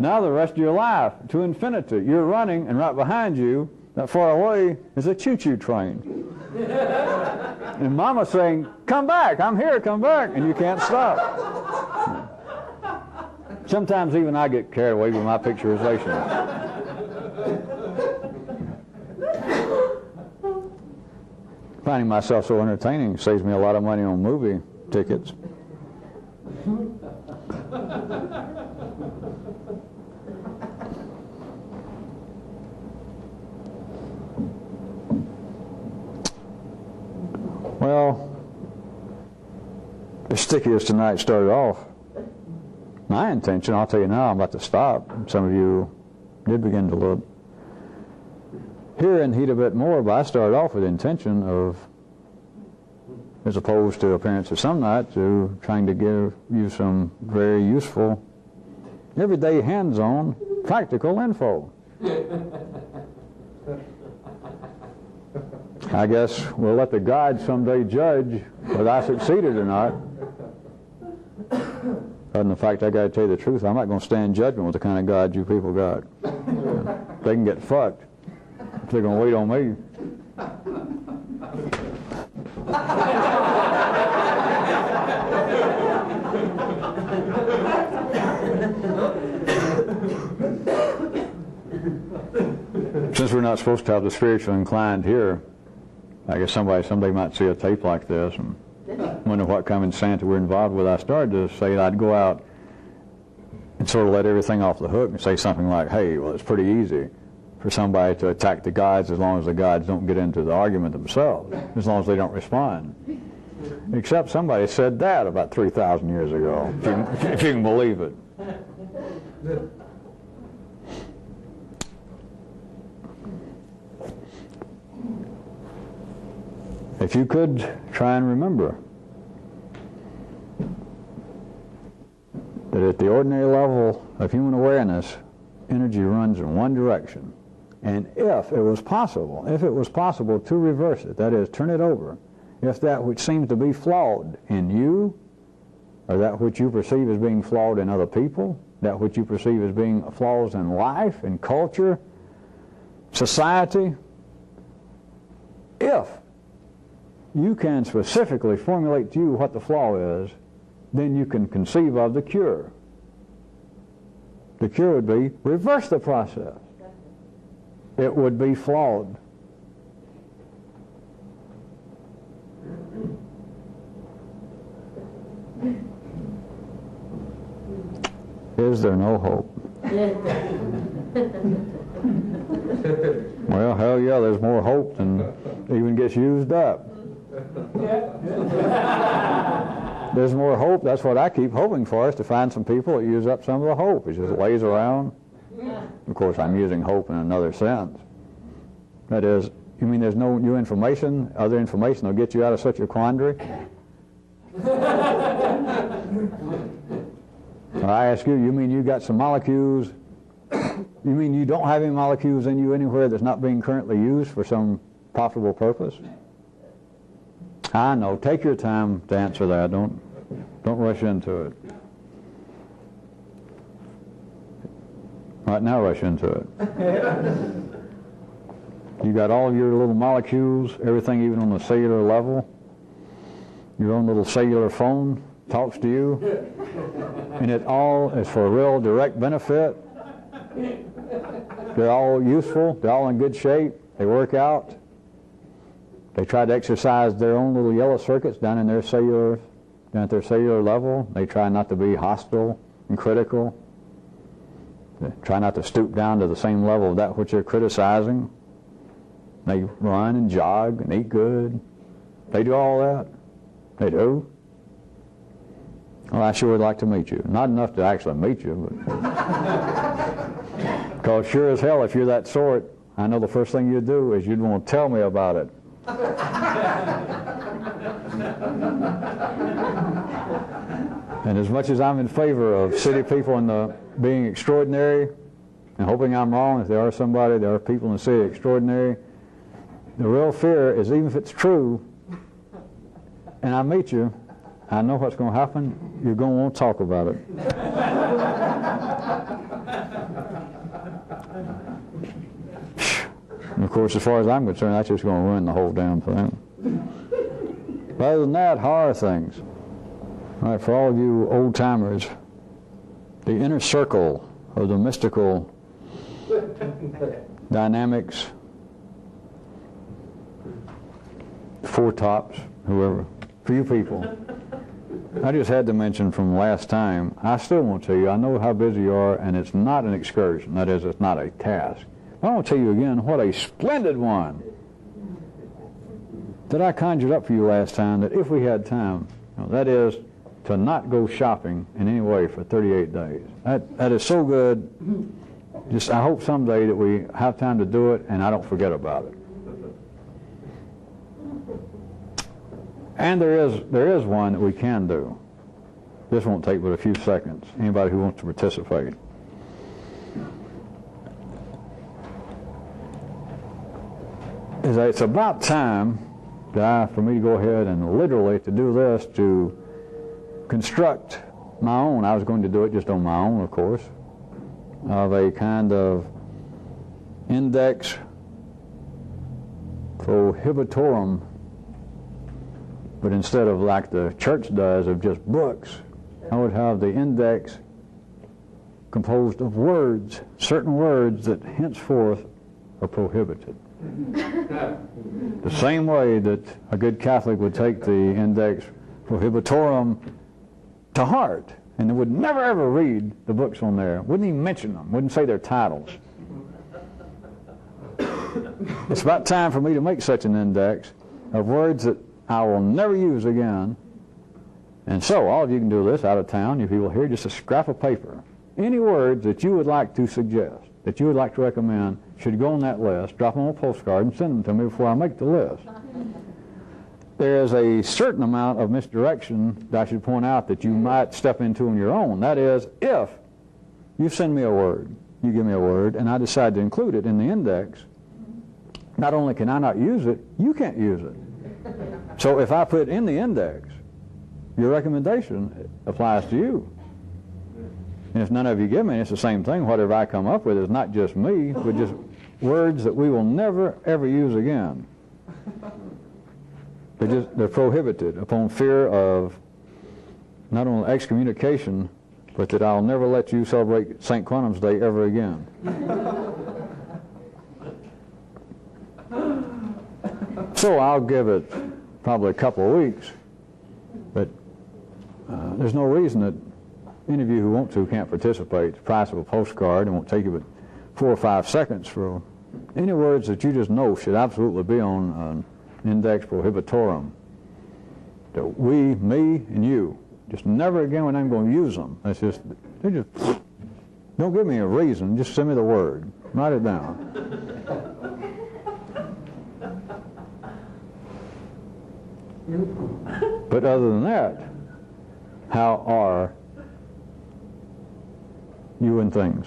now the rest of your life, to infinity, you're running and right behind you, not far away, is a choo-choo train. And Mama's saying, come back, I'm here, come back, and you can't stop. Sometimes even I get carried away with my picturization. Finding myself so entertaining saves me a lot of money on movie tickets. Well, as sticky as tonight started off, my intention, I'll tell you now, I'm about to stop. Some of you did begin to look. Here and heat a bit more, but I started off with the intention of, as opposed to appearance of some night, to trying to give you some very useful, everyday, hands-on, practical info. I guess we'll let the God someday judge whether I succeeded or not. Other than the fact I got to tell you the truth, I'm not going to stand in judgment with the kind of God you people got. They can get fucked if they're going to wait on me. Since we're not supposed to have the spiritually inclined here, I guess somebody someday might see a tape like this and wonder what kind of insanity we're involved with. I started to say that I'd go out and sort of let everything off the hook and say something like, hey, well, it's pretty easy for somebody to attack the gods as long as the gods don't get into the argument themselves, as long as they don't respond. Except somebody said that about 3,000 years ago, if you can believe it. If you could try and remember that at the ordinary level of human awareness, energy runs in one direction. And if it was possible to reverse it, that is, turn it over, if that which seems to be flawed in you, or that which you perceive as being flawed in other people, that which you perceive as being flaws in life, in culture, society, if you can specifically formulate to you what the flaw is, then you can conceive of the cure. The cure would be reverse the process. It would be flawed. Is there no hope? Well, hell yeah, there's more hope than even gets used up. There's more hope. That's what I keep hoping for, is to find some people that use up some of the hope. It just lays around. Of course, I'm using hope in another sense. That is, you mean there's no new information, other information that'll get you out of such a quandary? I ask you, you mean you got some molecules? You mean you don't have any molecules in you anywhere that's not being currently used for some profitable purpose? I know. Take your time to answer that. Don't rush into it. Right now, rush into it. You got all your little molecules, everything even on the cellular level. Your own little cellular phone talks to you, and it all is for real direct benefit. They're all useful. They're all in good shape. They work out. They try to exercise their own little yellow circuits down at their cellular level. They try not to be hostile and critical. They try not to stoop down to the same level of that which they're criticizing. They run and jog and eat good. They do all that. They do. Well, I sure would like to meet you. Not enough to actually meet you, but because sure as hell, if you're that sort, I know the first thing you'd do is you'd want to tell me about it. And as much as I'm in favor of city people and being extraordinary, and hoping I'm wrong, if there are people in the city extraordinary, the real fear is even if it's true, and I meet you, I know what's going to happen. You're going to want to talk about it. And of course, as far as I'm concerned, that's just going to ruin the whole damn thing. But other than that, horror things. All right, for all of you old-timers, the inner circle of the mystical dynamics, Four Tops, whoever, for you people, I just had to mention from last time, I still want to tell you, I know how busy you are, and it's not an excursion. That is, it's not a task. I want to tell you again what a splendid one that I conjured up for you last time, that if we had time, that is to not go shopping in any way for 38 days. That is so good. Just I hope someday that we have time to do it and I don't forget about it. And there is one that we can do. This won't take but a few seconds. Anybody who wants to participate. It's about time for me to go ahead and literally to do this, to construct my own. I was going to do it just on my own, of course, of a kind of index prohibitorum, but instead of like the church does of just books, I would have the index composed of words, certain words that henceforth are prohibited. The same way that a good Catholic would take the index prohibitorum to heart and would never ever read the books on there, wouldn't even mention them, wouldn't say their titles. It's about time for me to make such an index of words that I will never use again. And so all of you can do this out of town, you people here, just a scrap of paper. Any words that you would like to suggest, that you would like to recommend, should go on that list, drop them on a postcard and send them to me before I make the list. There is a certain amount of misdirection that I should point out that you might step into on your own. That is, if you send me a word, you give me a word, and I decide to include it in the index, not only can I not use it, you can't use it. So if I put it in the index, your recommendation applies to you. And if none of you give me, it's the same thing. Whatever I come up with is not just me, but just words that we will never, ever use again. They're prohibited upon fear of not only excommunication, but that I'll never let you celebrate St. Quantum's Day ever again. So I'll give it probably a couple of weeks, but there's no reason that any of you who want to can't participate. The price of a postcard, it won't take you but 4 or 5 seconds for any words that you just know should absolutely be on an index prohibitorum. That we, me, and you, just never again when I'm going to use them. That's just, don't give me a reason, just send me the word. Write it down. But other than that, how are you and things?